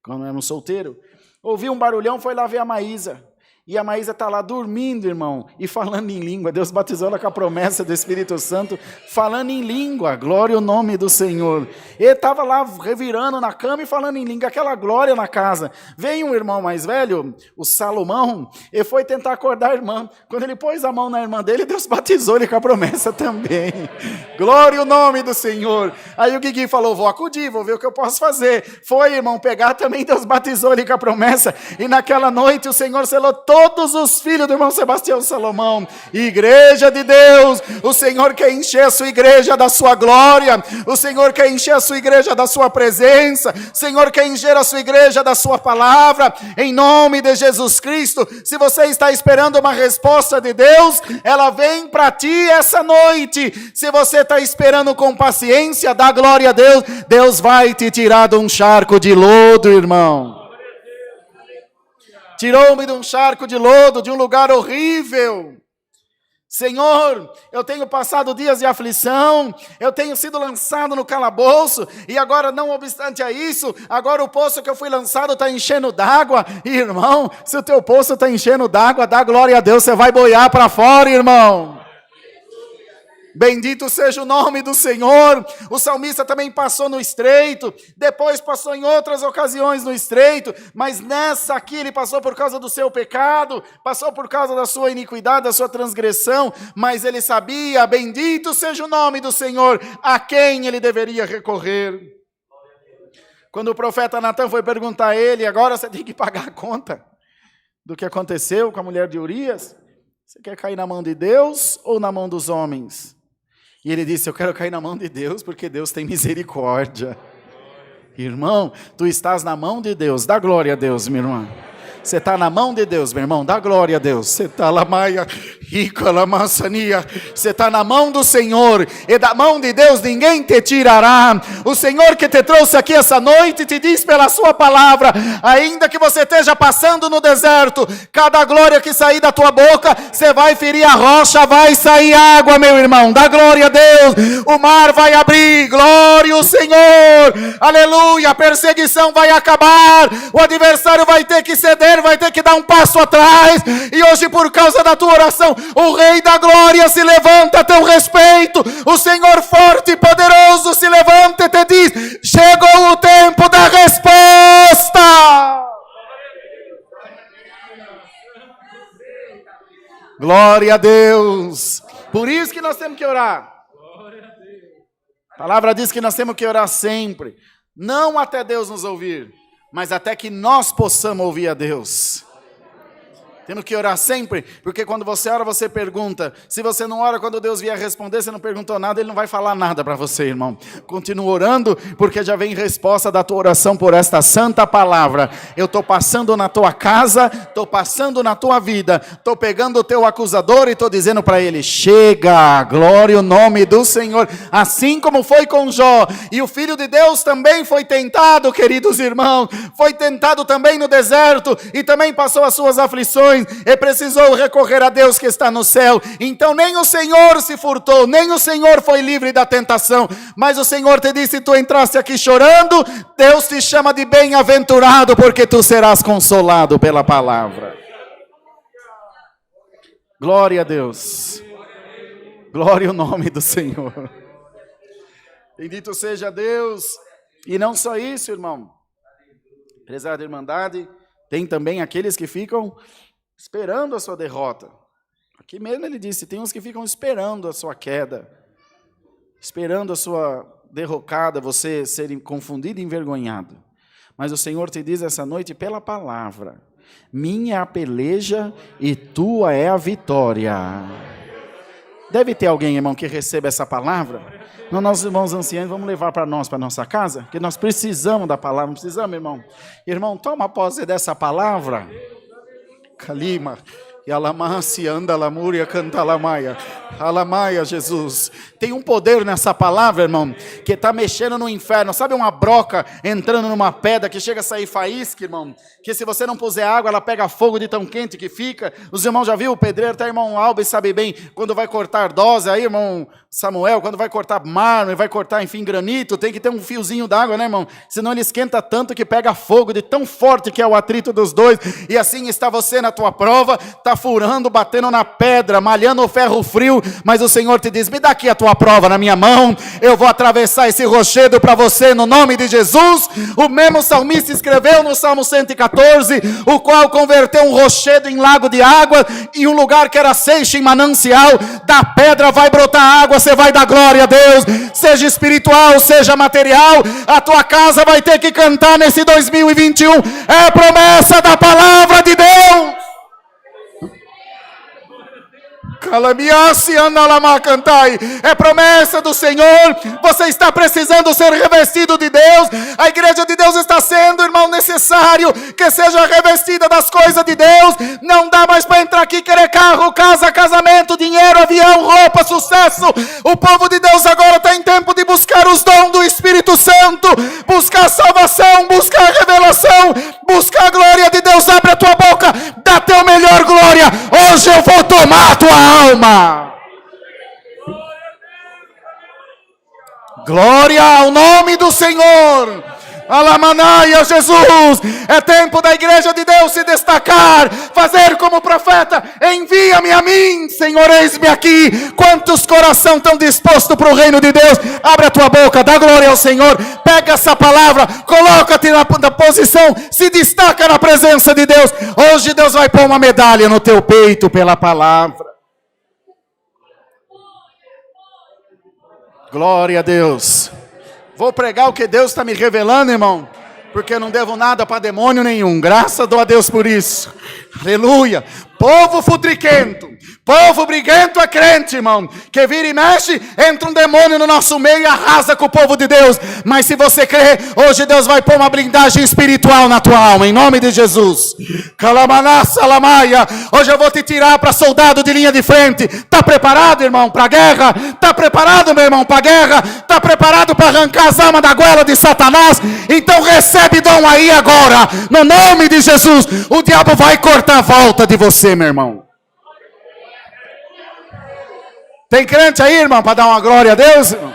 quando éramos solteiros. Ouviu um barulhão, foi lá ver a Maísa. E a Maísa está lá dormindo, irmão, e falando em língua. Deus batizou ela com a promessa do Espírito Santo, falando em língua. Glória ao nome do Senhor. Ele estava lá revirando na cama e falando em língua, aquela glória na casa. Veio um irmão mais velho, o Salomão, e foi tentar acordar a irmã. Quando ele pôs a mão na irmã dele, Deus batizou ele com a promessa também. Glória ao nome do Senhor. Aí o Guigui falou, vou acudir, vou ver o que eu posso fazer. Foi, irmão, pegar também, Deus batizou ele com a promessa. E naquela noite o Senhor selou todos os filhos do irmão Sebastião Salomão. Igreja de Deus, o Senhor quer encher a sua igreja da sua glória, o Senhor quer encher a sua igreja da sua presença, o Senhor quer encher a sua igreja da sua palavra, em nome de Jesus Cristo. Se você está esperando uma resposta de Deus, ela vem para ti essa noite. Se você está esperando com paciência, dá glória a Deus, Deus vai te tirar de um charco de lodo, irmão. Tirou-me de um charco de lodo, de um lugar horrível. Senhor, eu tenho passado dias de aflição, eu tenho sido lançado no calabouço, e agora, não obstante a isso, agora o poço que eu fui lançado está enchendo d'água. Irmão, se o teu poço está enchendo d'água, dá glória a Deus, você vai boiar para fora, irmão. Bendito seja o nome do Senhor. O salmista também passou no estreito, depois passou em outras ocasiões no estreito, mas nessa aqui ele passou por causa do seu pecado, passou por causa da sua iniquidade, da sua transgressão, mas ele sabia, bendito seja o nome do Senhor, a quem ele deveria recorrer. Quando o profeta Natan foi perguntar a ele, agora você tem que pagar a conta do que aconteceu com a mulher de Urias, você quer cair na mão de Deus ou na mão dos homens? E ele disse, eu quero cair na mão de Deus, porque Deus tem misericórdia. Irmão, tu estás na mão de Deus, dá glória a Deus, minha irmã. Você está na mão de Deus, meu irmão, dá glória a Deus. Você está lá, maia, rica, lá, maçania. Você está na mão do Senhor, e da mão de Deus ninguém te tirará. O Senhor que te trouxe aqui essa noite te diz pela sua palavra, ainda que você esteja passando no deserto, cada glória que sair da tua boca, você vai ferir a rocha, vai sair água, meu irmão, dá glória a Deus. O mar vai abrir, glória ao Senhor, aleluia. A perseguição vai acabar, o adversário vai ter que ceder, vai ter que dar um passo atrás, e hoje, por causa da tua oração, o Rei da Glória se levanta a teu respeito, o Senhor forte e poderoso se levanta e te diz, chegou o tempo da resposta. Glória a Deus. Por isso que nós temos que orar. A palavra diz que nós temos que orar sempre, não até Deus nos ouvir, mas até que nós possamos ouvir a Deus. Temos que orar sempre, porque quando você ora, você pergunta. Se você não ora, quando Deus vier responder, você não perguntou nada, Ele não vai falar nada para você, irmão. Continua orando, porque já vem resposta da tua oração por esta santa palavra. Eu estou passando na tua casa, estou passando na tua vida, estou pegando o teu acusador e estou dizendo para ele, chega, glória ao nome do Senhor. Assim como foi com Jó, e o Filho de Deus também foi tentado, queridos irmãos, foi tentado também no deserto, e também passou as suas aflições, e precisou recorrer a Deus que está no céu. Então nem o Senhor se furtou, nem o Senhor foi livre da tentação, mas o Senhor te disse, tu entraste aqui chorando, Deus te chama de bem-aventurado, porque tu serás consolado pela palavra. Glória a Deus, glória ao nome do Senhor, bendito seja Deus. E não só isso, irmão, prezada irmandade, tem também aqueles que ficam esperando a sua derrota. Aqui mesmo ele disse, tem uns que ficam esperando a sua queda, esperando a sua derrocada, você ser confundido e envergonhado. Mas o Senhor te diz essa noite pela palavra, minha é a peleja e tua é a vitória. Deve ter alguém, irmão, que receba essa palavra. Não, nós, irmãos anciãos, vamos levar para nós, para nossa casa, porque nós precisamos da palavra, precisamos, irmão. Irmão, toma posse dessa palavra. Kalima, E alamasi anda lamúria canta lamaia. Alamaia, Jesus. Tem um poder nessa palavra, irmão, que está mexendo no inferno. Sabe uma broca entrando numa pedra que chega a sair faísca, irmão? Que se você não puser água, ela pega fogo de tão quente que fica. Os irmãos já viram? O pedreiro, até irmão Alves sabe bem, quando vai cortar dose, aí irmão Samuel, quando vai cortar mármore, vai cortar, enfim, granito, tem que ter um fiozinho d'água, né, irmão? Senão ele esquenta tanto que pega fogo, de tão forte que é o atrito dos dois. E assim está você na tua prova, está furando, batendo na pedra, malhando o ferro frio, mas o Senhor te diz, me dá aqui a tua prova na minha mão, eu vou atravessar esse rochedo para você no nome de Jesus. O mesmo salmista escreveu no Salmo 114, o qual converteu um rochedo em lago de água, e um lugar que era seixo em manancial, da pedra vai brotar água, você vai dar glória a Deus, seja espiritual, seja material, a tua casa vai ter que cantar nesse 2021, é promessa da palavra de Deus. É promessa do Senhor. Você está precisando ser revestido de Deus. A igreja de Deus está sendo, irmão, necessário que seja revestida das coisas de Deus. Não dá mais para entrar aqui e querer carro, casa, casamento, dinheiro, avião, roupa, sucesso. O povo de Deus agora está em tempo de buscar os dons do Espírito Santo, buscar salvação, buscar revelação, buscar a glória de Deus. Abre a tua boca, dá teu melhor glória. Hoje eu vou tomar a tua alma. Glória ao nome do Senhor. Alamanaia, Jesus. É tempo da igreja de Deus se destacar, fazer como profeta, envia-me a mim, Senhor, eis-me aqui. Quantos coração estão dispostos para o reino de Deus? Abre a tua boca, dá glória ao Senhor, pega essa palavra, coloca-te na posição, se destaca na presença de Deus. Hoje Deus vai pôr uma medalha no teu peito pela palavra. Glória a Deus. Vou pregar o que Deus está me revelando, irmão, porque eu não devo nada para demônio nenhum. Graças a Deus por isso. Aleluia. Povo futriquento, povo briguento é crente, irmão, que vira e mexe, entra um demônio no nosso meio e arrasa com o povo de Deus. Mas se você crê, hoje Deus vai pôr uma blindagem espiritual na tua alma, em nome de Jesus. Calamanassa, lamaia. Hoje eu vou te tirar para soldado de linha de frente. Está preparado, irmão, para a guerra? Está preparado, meu irmão, para a guerra? Está preparado para arrancar as almas da goela de Satanás? Então recebe dom aí agora, no nome de Jesus. O diabo vai cortar a volta de você, meu irmão. Tem crente aí, irmão, para dar uma glória a Deus? Irmão?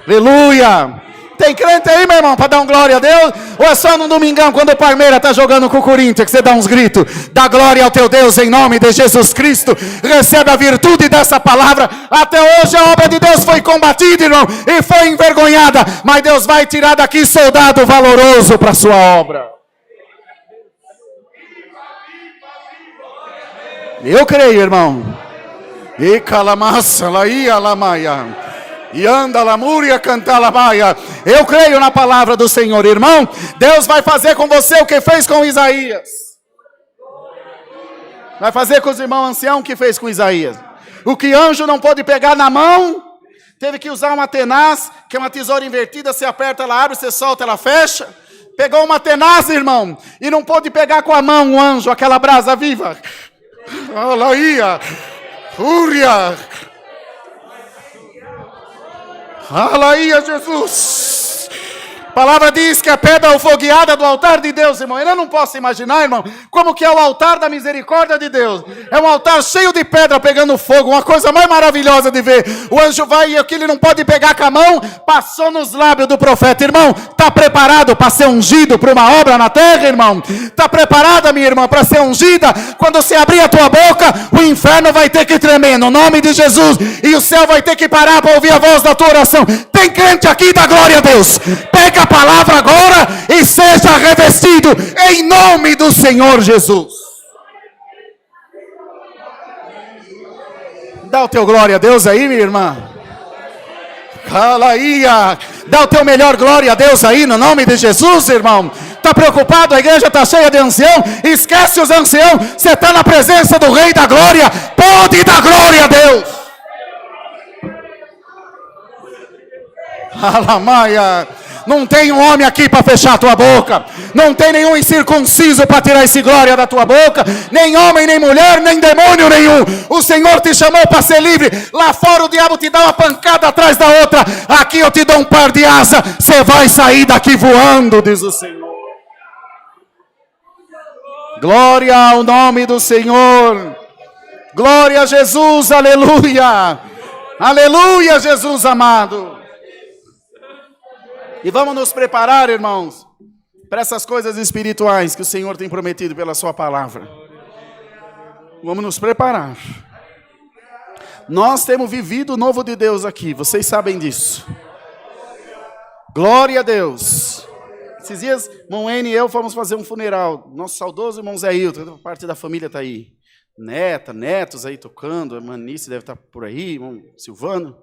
Aleluia. Tem crente aí, meu irmão, para dar uma glória a Deus? Ou é só no domingão, quando o Palmeiras está jogando com o Corinthians, que você dá uns gritos? Dá glória ao teu Deus em nome de Jesus Cristo. Recebe a virtude dessa palavra. Até hoje a obra de Deus foi combatida, irmão, e foi envergonhada. Mas Deus vai tirar daqui soldado valoroso para a sua obra. Eu creio, irmão. E calamassa, laia, lamaia. E anda lamúria, canta lamaia. Eu creio na palavra do Senhor, irmão. Deus vai fazer com você o que fez com Isaías. Vai fazer com os irmãos anciãos o que fez com Isaías. O que anjo não pôde pegar na mão, teve que usar uma tenaz, que é uma tesoura invertida. Você aperta, ela abre, você solta, ela fecha. Pegou uma tenaz, irmão, e não pôde pegar com a mão um anjo, aquela brasa viva. Alaia, fúria. Alaia, Jesus. A palavra diz que a pedra alfogueada do altar de Deus, irmão. Eu não posso imaginar, irmão, como que é o altar da misericórdia de Deus. É um altar cheio de pedra pegando fogo, uma coisa mais maravilhosa de ver. O anjo vai e aquilo ele não pode pegar com a mão, passou nos lábios do profeta. Irmão, está preparado para ser ungido para uma obra na terra, irmão? Está preparada, minha irmã, para ser ungida? Quando você abrir a tua boca, o inferno vai ter que tremer, no nome de Jesus. E o céu vai ter que parar para ouvir a voz da tua oração. Tem crente aqui, dá glória a Deus. Pega a palavra agora e seja revestido em nome do Senhor Jesus. Dá o teu glória a Deus aí, minha irmã. Alaia. Dá o teu melhor glória a Deus aí no nome de Jesus, irmão. Está preocupado? A igreja está cheia de ancião. Esquece os anciãos. Você está na presença do Rei da Glória. Pode dar glória a Deus. Alamaia. Não tem um homem aqui para fechar a tua boca. Não tem nenhum incircunciso para tirar esse glória da tua boca. Nem homem, nem mulher, nem demônio nenhum. O Senhor te chamou para ser livre. Lá fora o diabo te dá uma pancada atrás da outra. Aqui eu te dou um par de asa. Você vai sair daqui voando, diz o Senhor. Glória ao nome do Senhor. Glória a Jesus, aleluia. Aleluia, Jesus amado. E vamos nos preparar, irmãos, para essas coisas espirituais que o Senhor tem prometido pela sua palavra. Vamos nos preparar. Nós temos vivido o novo de Deus aqui, vocês sabem disso. Glória a Deus. Esses dias, irmão N e eu fomos fazer um funeral. Nosso saudoso irmão Zé Hilton, parte da família está aí. Netos aí tocando, a Manice deve estar por aí, irmão Silvano.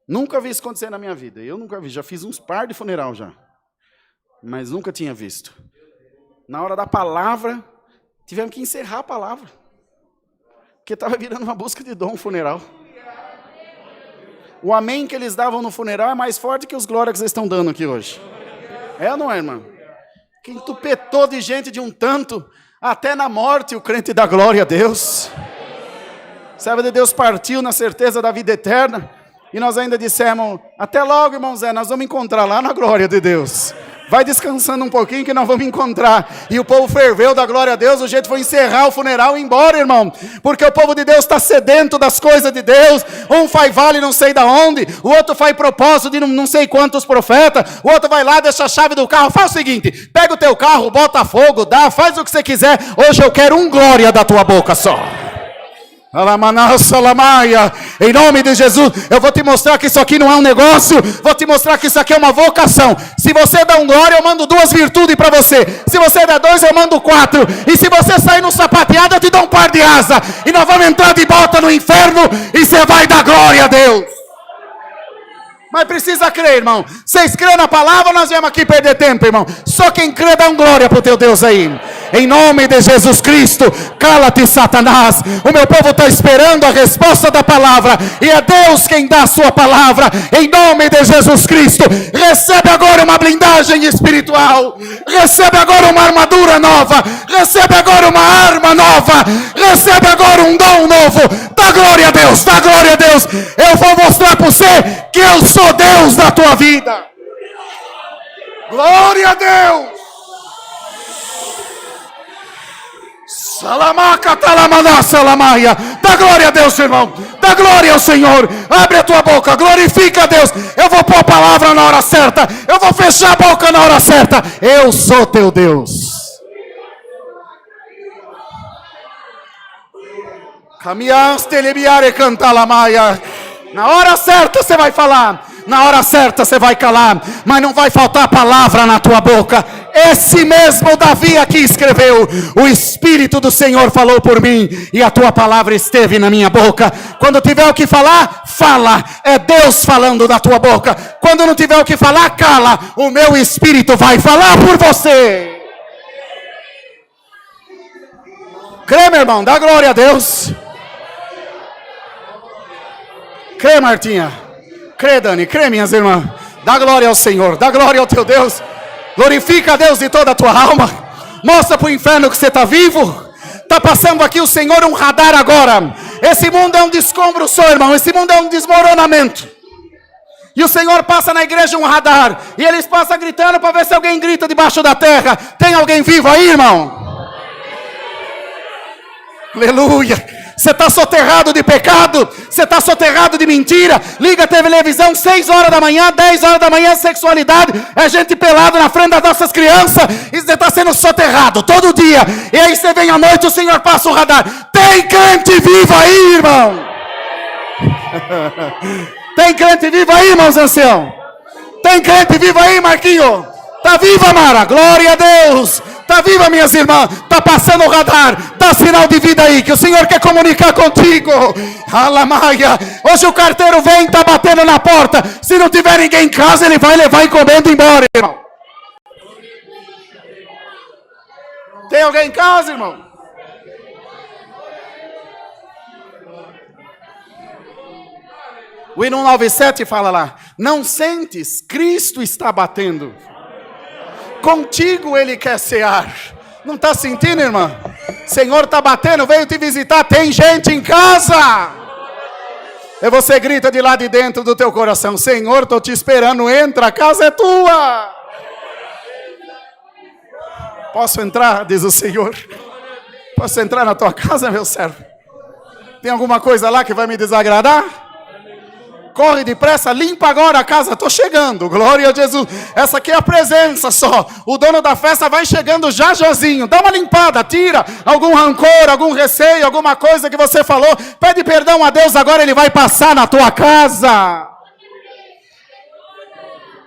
Nunca vi isso acontecer na minha vida. Eu nunca vi, já fiz uns par de funeral já. Mas nunca tinha visto. Na hora da palavra, tivemos que encerrar a palavra. Porque estava virando uma busca de dom funeral. O amém que eles davam no funeral é mais forte que os glórias que eles estão dando aqui hoje. É ou não é, irmão? Que entupetou de gente de um tanto, até na morte o crente dá glória a Deus. Servo de Deus partiu na certeza da vida eterna. E nós ainda dissemos, até logo, irmão Zé, nós vamos encontrar lá na glória de Deus. Vai descansando um pouquinho que nós vamos encontrar. E o povo ferveu da glória a Deus. O jeito foi encerrar o funeral e ir embora, irmão. Porque o povo de Deus está sedento das coisas de Deus. Um faz vale não sei da onde. O outro faz propósito de não sei quantos profetas. O outro vai lá, deixa a chave do carro. Faz o seguinte, pega o teu carro, bota fogo, dá, faz o que você quiser. Hoje eu quero glória da tua boca só. Em nome de Jesus, eu vou te mostrar que isso aqui não é um negócio, vou te mostrar que isso aqui é uma vocação. Se você dá glória, eu mando 2 virtudes para você. Se você der 2, eu mando 4. E se você sair no sapateado, eu te dou um par de asa. E nós vamos entrar de volta no inferno e você vai dar glória a Deus. Mas precisa crer, irmão. Vocês crêem na palavra, nós viemos aqui perder tempo, irmão. Só quem crê dá glória para o teu Deus aí. Em nome de Jesus Cristo, cala-te, Satanás. O meu povo está esperando a resposta da palavra. E é Deus quem dá a sua palavra. Em nome de Jesus Cristo, recebe agora uma blindagem espiritual. Recebe agora uma armadura nova. Recebe agora uma arma nova. Recebe agora um dom novo. Dá glória a Deus, dá glória a Deus. Eu vou mostrar para você que eu sou Deus da tua vida. Glória a Deus. Salamaca, talamana, salamaia. Dá glória a Deus, irmão. Dá glória ao Senhor. Abre a tua boca, glorifica a Deus. Eu vou pôr a palavra na hora certa. Eu vou fechar a boca na hora certa. Eu sou teu Deus. Caminhaste, elebiare, cantar la maia. Na hora certa você vai falar. Na hora certa você vai calar. Mas não vai faltar palavra na tua boca. Esse mesmo Davi aqui escreveu: o Espírito do Senhor falou por mim e a tua palavra esteve na minha boca. Quando tiver o que falar, fala. É Deus falando da tua boca. Quando não tiver o que falar, cala. O meu Espírito vai falar por você. Crê, meu irmão, dá glória a Deus. Crê, Martinha. Crê, Dani. Crê, minhas irmãs. Dá glória ao Senhor. Dá glória ao teu Deus. Glorifica a Deus de toda a tua alma. Mostra para o inferno que você está vivo. Está passando aqui o Senhor um radar agora. Esse mundo é um descombro só, irmão. Esse mundo é um desmoronamento. E o Senhor passa na igreja um radar. E eles passam gritando para ver se alguém grita debaixo da terra. Tem alguém vivo aí, irmão? Aleluia. Você está soterrado de pecado, você está soterrado de mentira. Liga a televisão 6 horas da manhã, 10 horas da manhã, sexualidade, é gente pelada na frente das nossas crianças, e você está sendo soterrado todo dia. E aí você vem à noite, o Senhor passa o radar. Tem crente vivo aí, irmão? Tem crente vivo aí, irmãos ancião? Tem crente vivo aí, Marquinho? Está viva, Mara? Glória a Deus. Está viva, minhas irmãs? Está passando o radar. Dá sinal de vida aí, que o Senhor quer comunicar contigo. Alamaia. Hoje o carteiro vem e está batendo na porta. Se não tiver ninguém em casa, ele vai levar encomenda embora, irmão. Tem alguém em casa, irmão? O hino 97 fala lá: não sentes, Cristo está batendo. Contigo Ele quer cear. Não está sentindo, irmã? Senhor está batendo, veio te visitar, tem gente em casa. E você grita de lá de dentro do teu coração: Senhor, estou te esperando, entra, a casa é tua. Posso entrar, diz o Senhor? Posso entrar na tua casa, meu servo? Tem alguma coisa lá que vai me desagradar? Corre depressa, limpa agora a casa, estou chegando, glória a Jesus. Essa aqui é a presença só. O dono da festa vai chegando já, Jozinho. Dá uma limpada, tira algum rancor, algum receio, alguma coisa que você falou. Pede perdão a Deus, agora Ele vai passar na tua casa.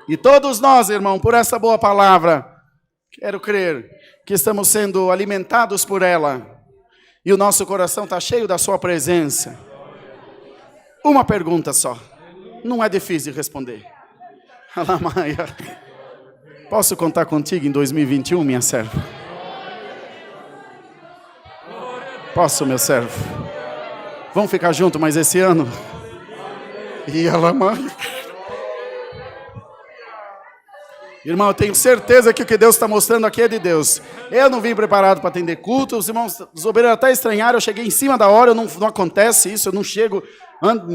E todos nós, irmão, por essa boa palavra, quero crer que estamos sendo alimentados por ela. E o nosso coração está cheio da sua presença. Uma pergunta só. Não é difícil de responder. Alamaia. Posso contar contigo em 2021, minha serva? Posso, meu servo? Vamos ficar juntos mais esse ano? E Alamaia. Irmão, eu tenho certeza que o que Deus está mostrando aqui é de Deus. Eu não vim preparado para atender culto. Os irmãos, os obreiros até estranharam. Eu cheguei em cima da hora. Não acontece isso. Eu não chego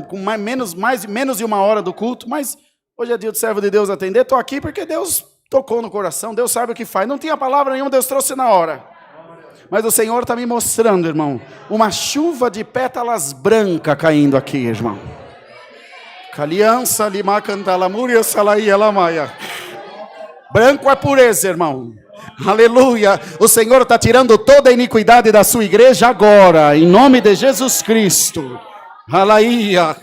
com menos de uma hora do culto. Mas hoje é dia do servo de Deus atender. Estou aqui porque Deus tocou no coração. Deus sabe o que faz. Não tinha palavra nenhuma, Deus trouxe na hora. Mas o Senhor está me mostrando, irmão, uma chuva de pétalas brancas caindo aqui, irmão. Aliança, lima, cantalamúria, salaí, alamaia. Branco é pureza, irmão. Aleluia. O Senhor está tirando toda a iniquidade da sua igreja agora, em nome de Jesus Cristo. Alaia,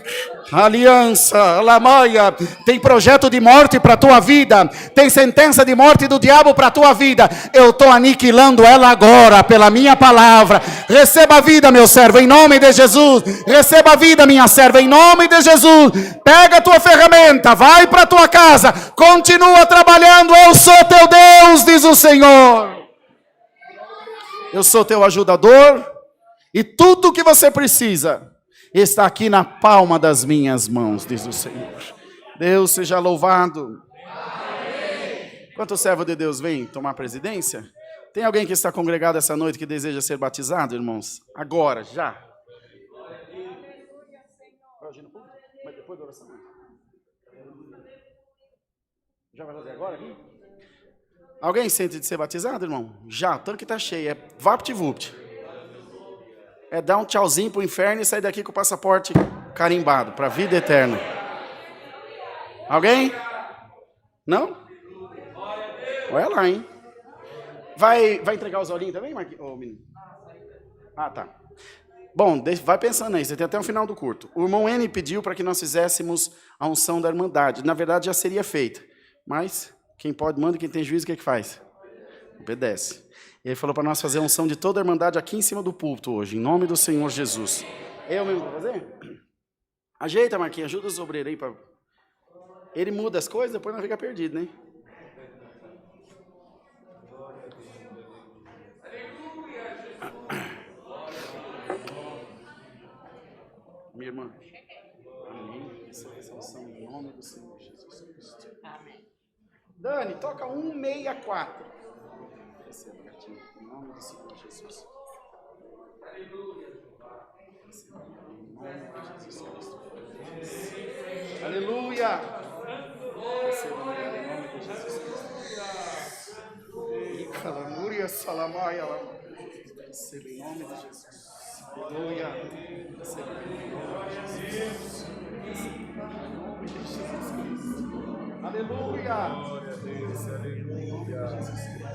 aliança, alamaia. Tem projeto de morte para a tua vida. Tem sentença de morte do diabo para a tua vida. Eu estou aniquilando ela agora, pela minha palavra. Receba a vida, meu servo, em nome de Jesus. Receba a vida, minha serva, em nome de Jesus. Pega a tua ferramenta, vai para a tua casa. Continua trabalhando, eu sou teu Deus, diz o Senhor. Eu sou teu ajudador. E tudo que você precisa está aqui na palma das minhas mãos, diz o Senhor. Deus seja louvado. Amém. Quanto servo de Deus vem tomar presidência? Tem alguém que está congregado essa noite que deseja ser batizado, irmãos? Agora, já. Mas depois da oração. Já vai fazer agora aqui? Alguém sente de ser batizado, irmão? Já, tanto que está cheio. É vapt-vupt. É dar um tchauzinho pro inferno e sair daqui com o passaporte carimbado para a vida eterna. Alguém? Não? Olha lá, hein? Vai entregar os olhinhos também, Marquinhos? Oh, menino. Ah, tá. Bom, vai pensando aí, você tem até o final do culto. O irmão N pediu para que nós fizéssemos a unção da Irmandade. Na verdade, já seria feita. Mas, quem pode manda, quem tem juízo, o que é que faz? Obedece. E ele falou para nós fazer a unção de toda a Irmandade aqui em cima do púlpito hoje, em nome do Senhor Jesus. Eu mesmo vou fazer? Ajeita, Marquinhos, ajuda os obreiros aí. Ele muda as coisas, depois não fica perdido, né? Minha irmã. Amém. Essa unção em nome do Senhor Jesus Cristo. Amém. Dani, toca 164. Receba, gatinho, em nome do Senhor Jesus. Aleluia. Em nome de Jesus Cristo. Aleluia. Receba, em nome de Jesus Cristo. E calamúria, salamaia. Receba, em nome de Jesus. Aleluia. Receba, em nome de Jesus. Em nome de Jesus Cristo. Aleluia. Glória a Deus. Aleluia. Em nome de Jesus Cristo.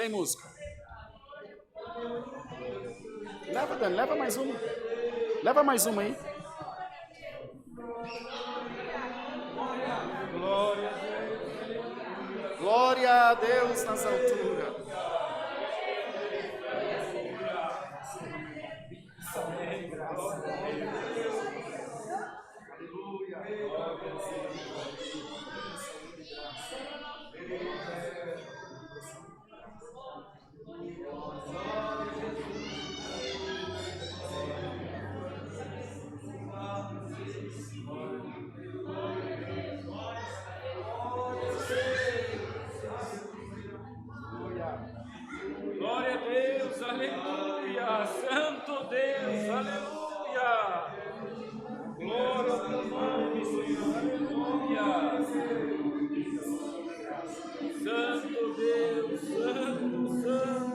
Tem música. Leva, Dani, leva mais uma. Leva mais uma aí. Glória a Deus nas alturas.
Glória a Deus, aleluia. Santo Deus, aleluia. Glória ao teu nome, Senhor, aleluia. Santo Deus, santo, santo.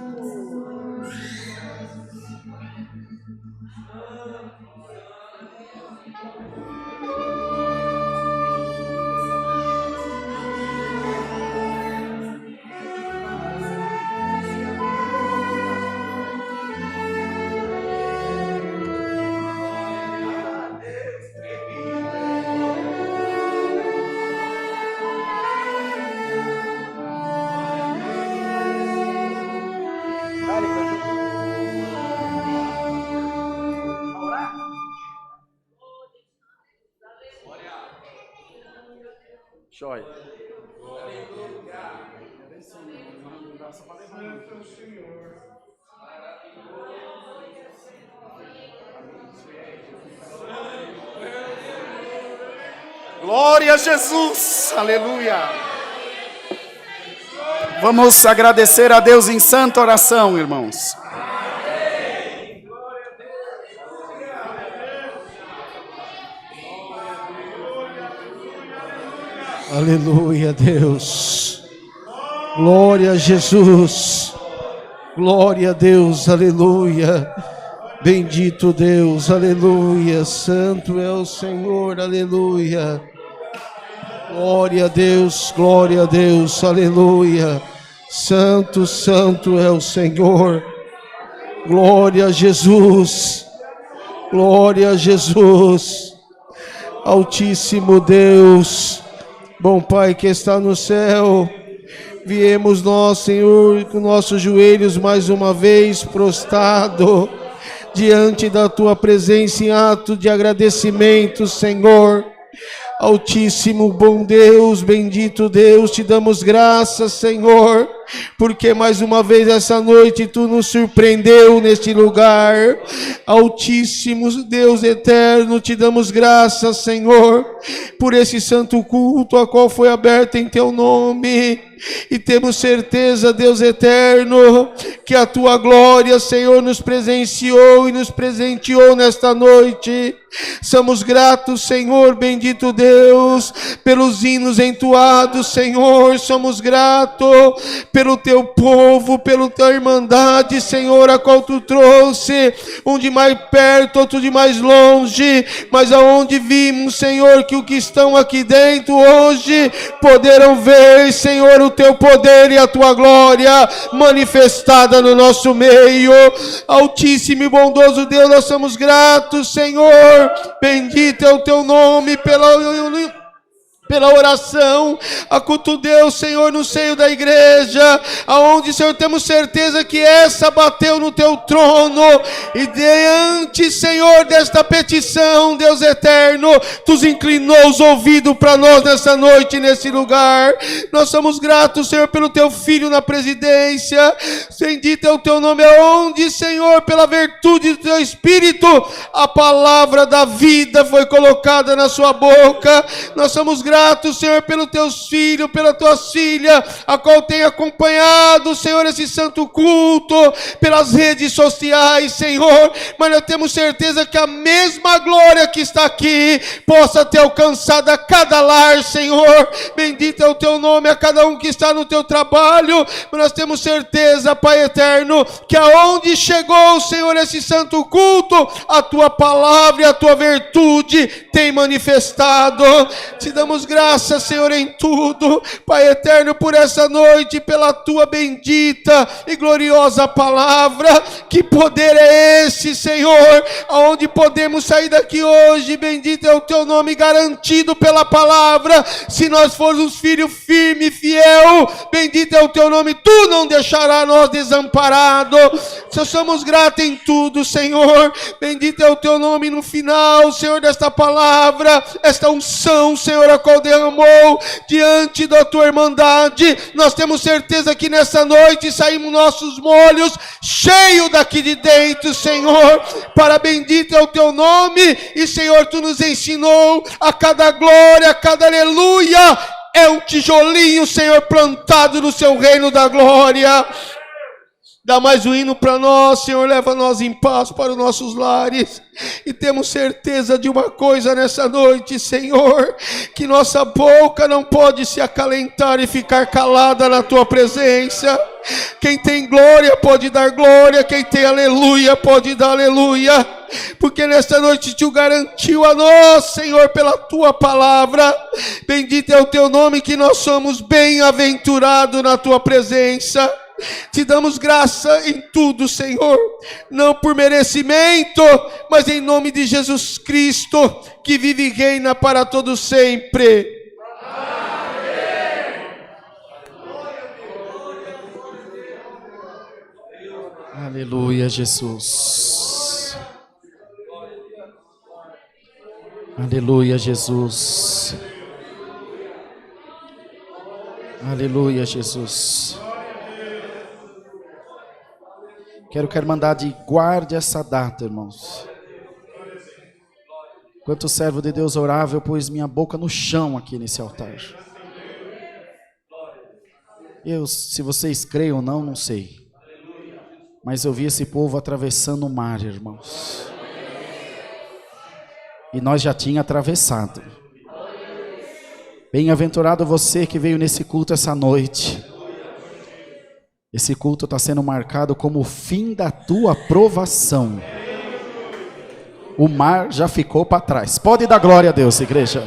Joia. Glória a Jesus, aleluia. Vamos agradecer a Deus em santa oração, irmãos.
Aleluia, Deus. Glória a Jesus. Glória a Deus, aleluia. Bendito Deus, aleluia. Santo é o Senhor, aleluia. Glória a Deus, aleluia. Santo, santo é o Senhor. Glória a Jesus. Glória a Jesus. Altíssimo Deus. Bom Pai que está no céu, viemos nós, Senhor, com nossos joelhos mais uma vez prostrado diante da Tua presença em ato de agradecimento, Senhor. Altíssimo, bom Deus, bendito Deus, te damos graças, Senhor, porque mais uma vez essa noite Tu nos surpreendeu neste lugar. Altíssimo Deus eterno, te damos graças, Senhor, por esse santo culto a qual foi aberto em Teu nome. E temos certeza, Deus eterno, que a Tua glória, Senhor, nos presenciou e nos presenteou nesta noite. Somos gratos, Senhor, bendito Deus, pelos hinos entoados, Senhor. Somos gratos pelo Teu povo, pela Tua irmandade, Senhor, a qual Tu trouxe, um de mais perto, outro de mais longe, mas aonde vimos, Senhor, que o que estão aqui dentro hoje poderão ver, Senhor, o Teu poder e a Tua glória manifestada no nosso meio. Altíssimo e bondoso Deus, nós somos gratos, Senhor. Bendito é o Teu nome pela oração, acuto Deus, Senhor, no seio da igreja, aonde, Senhor, temos certeza que essa bateu no Teu trono, e diante, Senhor, desta petição, Deus eterno, Tu inclinou os ouvidos para nós nessa noite, nesse lugar. Nós somos gratos, Senhor, pelo Teu Filho na presidência. Bendito é o Teu nome, aonde, Senhor, pela virtude do Teu Espírito, a palavra da vida foi colocada na sua boca. Nós somos gratos, Senhor, pelos Teus filhos, pelas Tuas filhas, a qual tem acompanhado, Senhor, esse santo culto pelas redes sociais, Senhor. Mas nós temos certeza que a mesma glória que está aqui possa ter alcançado a cada lar, Senhor. Bendito é o Teu nome, a cada um que está no Teu trabalho. Mas nós temos certeza, Pai eterno, que aonde chegou, Senhor, esse santo culto, a Tua palavra e a Tua virtude tem manifestado. Te damos graças, Senhor, em tudo. Pai eterno, por essa noite, pela tua bendita e gloriosa palavra. Que poder é esse, Senhor, aonde podemos sair daqui hoje? Bendito é o teu nome, garantido pela palavra. Se nós formos filho firme e fiel, bendito é o teu nome, tu não deixarás nós desamparados. Nós somos gratos em tudo, Senhor. Bendito é o teu nome no final, Senhor, desta palavra, esta unção, Senhor, a qual derramou diante da tua irmandade. Nós temos certeza que nessa noite saímos nossos molhos cheios daqui de dentro, Senhor. Para bendito é o teu nome. E, Senhor, tu nos ensinou a cada glória, a cada aleluia é um tijolinho, Senhor, plantado no seu reino da glória. Dá mais um hino para nós, Senhor, leva nós em paz para os nossos lares. E temos certeza de uma coisa nessa noite, Senhor, que nossa boca não pode se acalentar e ficar calada na tua presença. Quem tem glória pode dar glória, quem tem aleluia pode dar aleluia. Porque nesta noite tu garantiu a nós, Senhor, pela tua palavra. Bendito é o teu nome, que nós somos bem-aventurados na tua presença. Te damos graça em tudo, Senhor, não por merecimento, mas em nome de Jesus Cristo, que vive e reina para todo sempre.
Aleluia, Jesus. Aleluia, Jesus. Aleluia, Jesus. Quero que a Irmandade guarde essa data, irmãos. Enquanto o servo de Deus orava, eu pus minha boca no chão aqui nesse altar. Se vocês creem ou não, não sei. Mas eu vi esse povo atravessando o mar, irmãos. E nós já tínhamos atravessado. Bem-aventurado você que veio nesse culto essa noite. Esse culto está sendo marcado como o fim da tua provação. O mar já ficou para trás. Pode dar glória a Deus, igreja.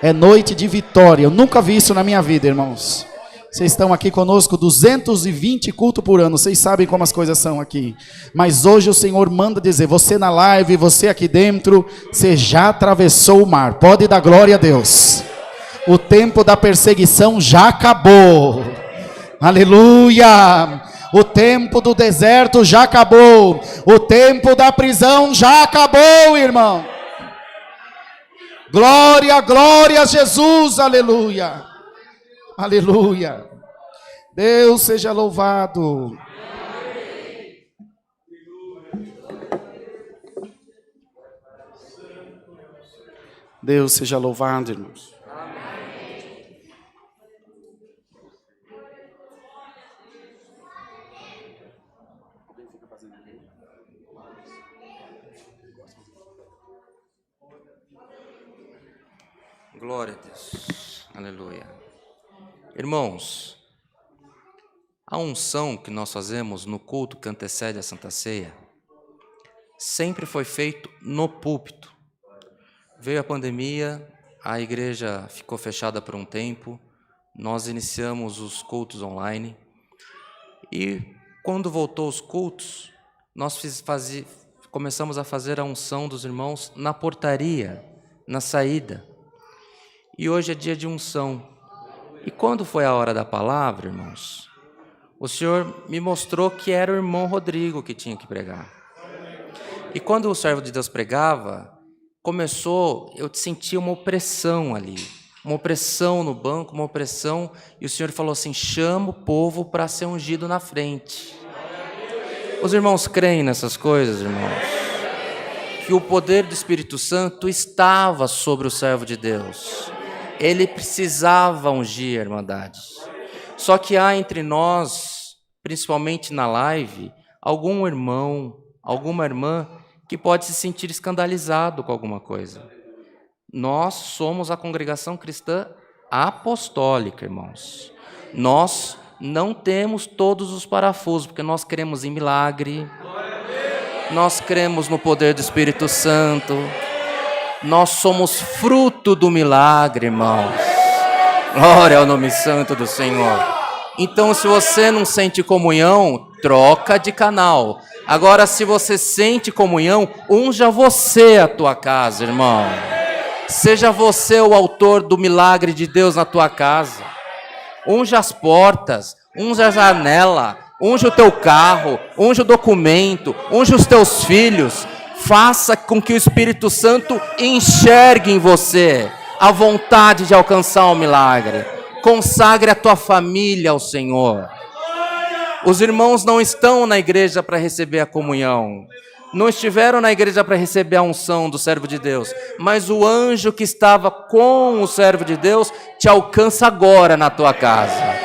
É noite de vitória. Eu nunca vi isso na minha vida, irmãos. Vocês estão aqui conosco 220 cultos por ano. Vocês sabem como as coisas são aqui. Mas hoje o Senhor manda dizer, você na live, você aqui dentro, você já atravessou o mar. Pode dar glória a Deus. O tempo da perseguição já acabou. Aleluia! O tempo do deserto já acabou. O tempo da prisão já acabou, irmão. Glória, glória a Jesus, aleluia. Aleluia. Deus seja louvado. Deus seja louvado, irmãos.
Glória a Deus, aleluia. Irmãos, a unção que nós fazemos no culto que antecede a Santa Ceia sempre foi feito no púlpito. Veio a pandemia, a igreja ficou fechada por um tempo, nós iniciamos os cultos online e quando voltou os cultos, nós começamos a fazer a unção dos irmãos na portaria, na saída. E hoje é dia de unção. E quando foi a hora da palavra, irmãos, o Senhor me mostrou que era o irmão Rodrigo que tinha que pregar. E quando o servo de Deus pregava, eu sentia uma opressão ali. Uma opressão no banco, uma opressão. E o Senhor falou assim, chama o povo para ser ungido na frente. Os irmãos creem nessas coisas, irmãos? Que o poder do Espírito Santo estava sobre o servo de Deus. Ele precisava ungir a Irmandade. Só que há entre nós, principalmente na live, algum irmão, alguma irmã que pode se sentir escandalizado com alguma coisa. Nós somos a congregação cristã apostólica, irmãos. Nós não temos todos os parafusos, porque nós cremos em milagre, nós cremos no poder do Espírito Santo, nós somos fruto do milagre, irmãos. Glória ao nome santo do Senhor. Então, se você não sente comunhão, troca de canal. Agora, se você sente comunhão, unja você a tua casa, irmão. Seja você o autor do milagre de Deus na tua casa. Unja as portas, unja a janela, unja o teu carro, unja o documento, unja os teus filhos. Faça com que o Espírito Santo enxergue em você a vontade de alcançar o milagre. Consagre a tua família ao Senhor. Os irmãos não estão na igreja para receber a comunhão. Não estiveram na igreja para receber a unção do servo de Deus. Mas o anjo que estava com o servo de Deus te alcança agora na tua casa.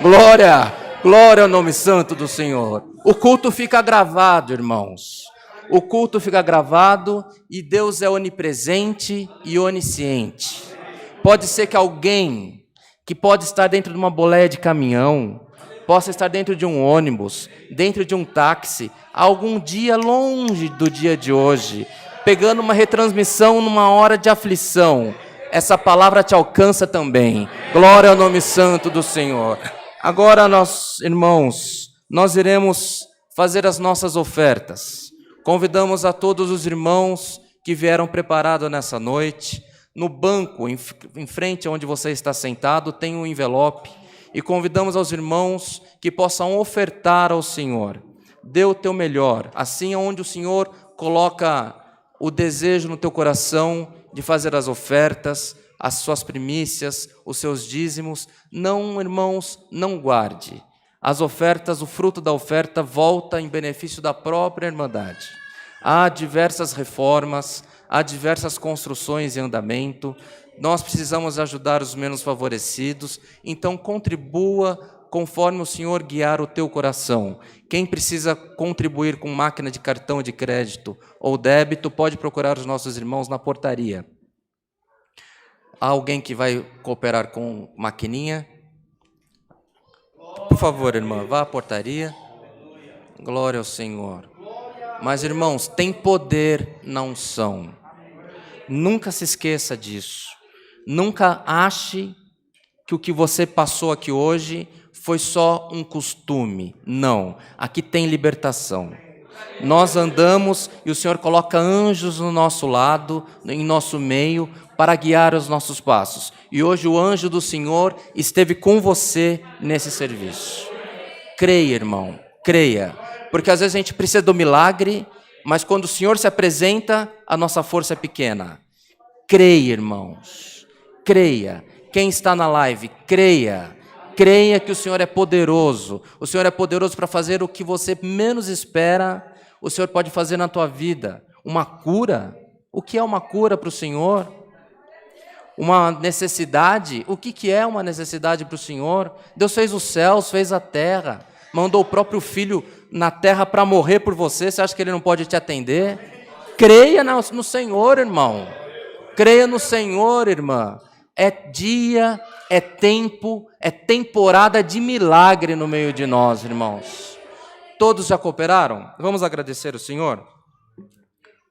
Glória, glória ao nome santo do Senhor. O culto fica gravado, irmãos. O culto fica gravado e Deus é onipresente e onisciente. Pode ser que alguém que pode estar dentro de uma boleia de caminhão, possa estar dentro de um ônibus, dentro de um táxi, algum dia longe do dia de hoje, pegando uma retransmissão numa hora de aflição. Essa palavra te alcança também. Glória ao nome santo do Senhor. Agora, nós, irmãos, nós iremos fazer as nossas ofertas. Convidamos a todos os irmãos que vieram preparados nessa noite. No banco, em frente onde você está sentado, tem um envelope. E convidamos aos irmãos que possam ofertar ao Senhor. Dê o teu melhor. Assim, onde o Senhor coloca o desejo no teu coração de fazer as ofertas, as suas primícias, os seus dízimos. Não, irmãos, não guarde. As ofertas, o fruto da oferta volta em benefício da própria irmandade. Há diversas reformas, há diversas construções em andamento. Nós precisamos ajudar os menos favorecidos, então contribua conforme o Senhor guiar o teu coração. Quem precisa contribuir com máquina de cartão de crédito ou débito, pode procurar os nossos irmãos na portaria. Há alguém que vai cooperar com maquininha? Por favor, irmã, vá à portaria. Glória ao Senhor. Mas, irmãos, tem poder na unção. Nunca se esqueça disso. Nunca ache que o que você passou aqui hoje foi só um costume. Não, aqui tem libertação. Nós andamos e o Senhor coloca anjos no nosso lado, em nosso meio, para guiar os nossos passos. E hoje o anjo do Senhor esteve com você nesse serviço. Creia, irmão, creia. Porque às vezes a gente precisa do milagre, mas quando o Senhor se apresenta, a nossa força é pequena. Creia, irmãos. Creia. Quem está na live, creia. Creia que o Senhor é poderoso. O Senhor é poderoso para fazer o que você menos espera. O Senhor pode fazer na tua vida. Uma cura? O que é uma cura para o Senhor? Uma necessidade? O que é uma necessidade para o Senhor? Deus fez os céus, fez a terra. Mandou o próprio Filho na terra para morrer por você. Você acha que Ele não pode te atender? Creia no Senhor, irmão. Creia no Senhor, irmã. É dia, é tempo, é temporada de milagre no meio de nós, irmãos. Todos já cooperaram? Vamos agradecer o Senhor?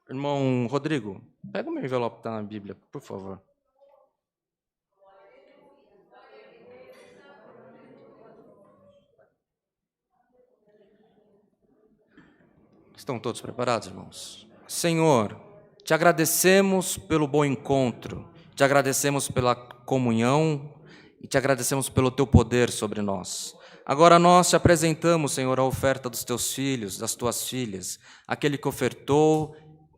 Irmão Rodrigo, pega o meu envelope que está na Bíblia, por favor. Estão todos preparados, irmãos? Senhor, te agradecemos pelo bom encontro. Te agradecemos pela comunhão e te agradecemos pelo teu poder sobre nós. Agora nós te apresentamos, Senhor, a oferta dos teus filhos, das tuas filhas. Aquele que ofertou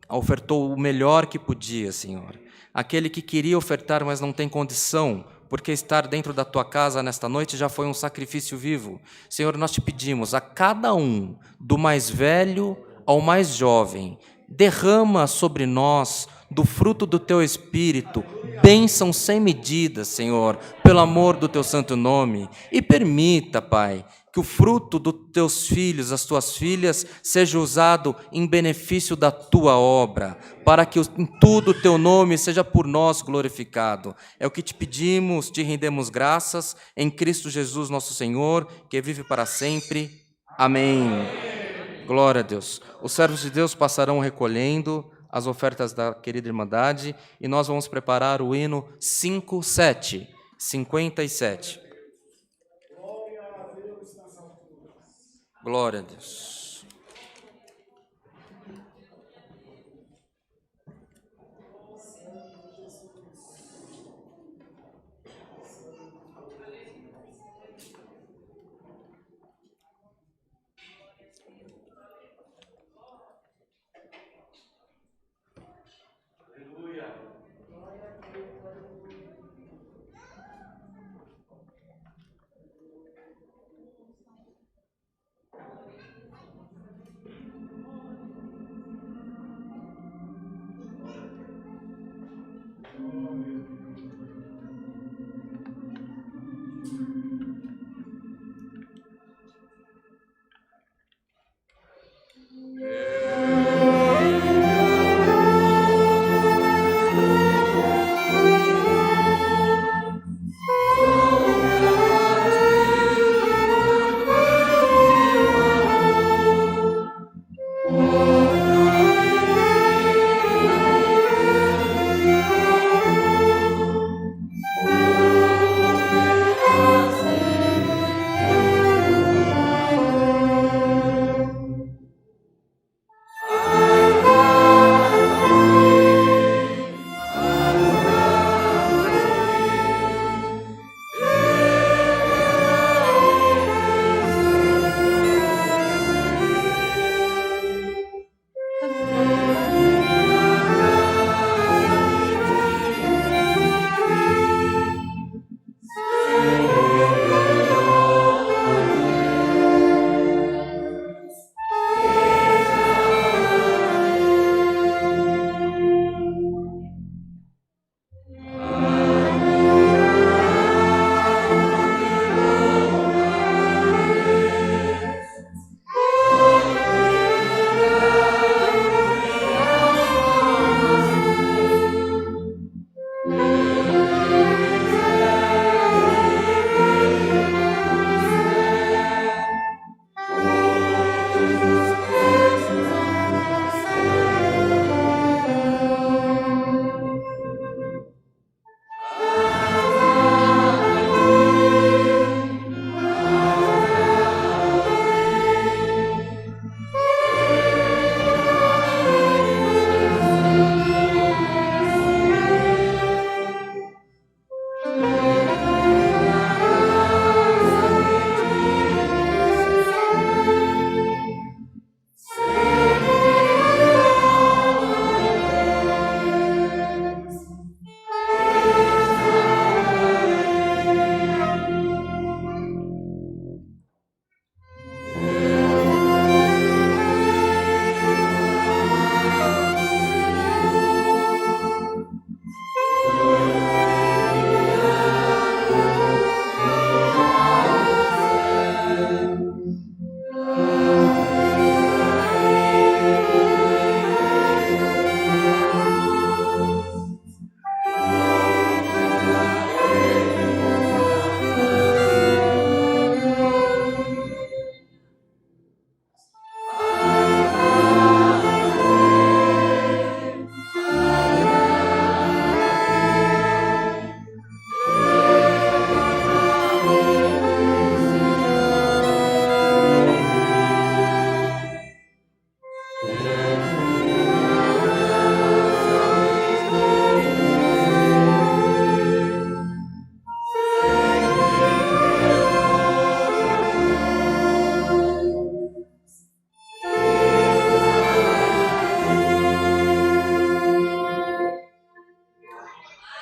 o melhor que podia, Senhor. Aquele que queria ofertar, mas não tem condição, porque estar dentro da tua casa nesta noite já foi um sacrifício vivo. Senhor, nós te pedimos a cada um, do mais velho ao mais jovem, derrama sobre nós do fruto do teu Espírito, bênção sem medida, Senhor, pelo amor do teu santo nome, e permita, Pai, que o fruto dos teus filhos, das tuas filhas, seja usado em benefício da tua obra, para que em tudo o teu nome seja por nós glorificado. É o que te pedimos, te rendemos graças, em Cristo Jesus nosso Senhor, que vive para sempre. Amém. Glória a Deus. Os servos de Deus passarão recolhendo as ofertas da querida Irmandade, e nós vamos preparar o hino 5-7, 57. Glória a Deus.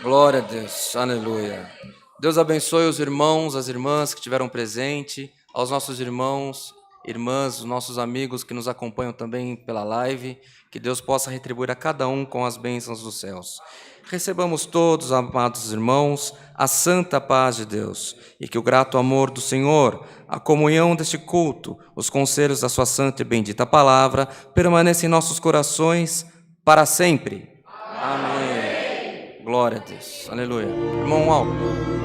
Glória a Deus, aleluia. Deus abençoe os irmãos, as irmãs que estiveram presentes, aos nossos irmãos, irmãs, os nossos amigos que nos acompanham também pela live, que Deus possa retribuir a cada um com as bênçãos dos céus. Recebamos todos, amados irmãos, a santa paz de Deus, e que o grato amor do Senhor, a comunhão deste culto, os conselhos da sua santa e bendita palavra, permaneçam em nossos corações para sempre. Amém. Glória a Deus. Aleluia. Irmão Alto.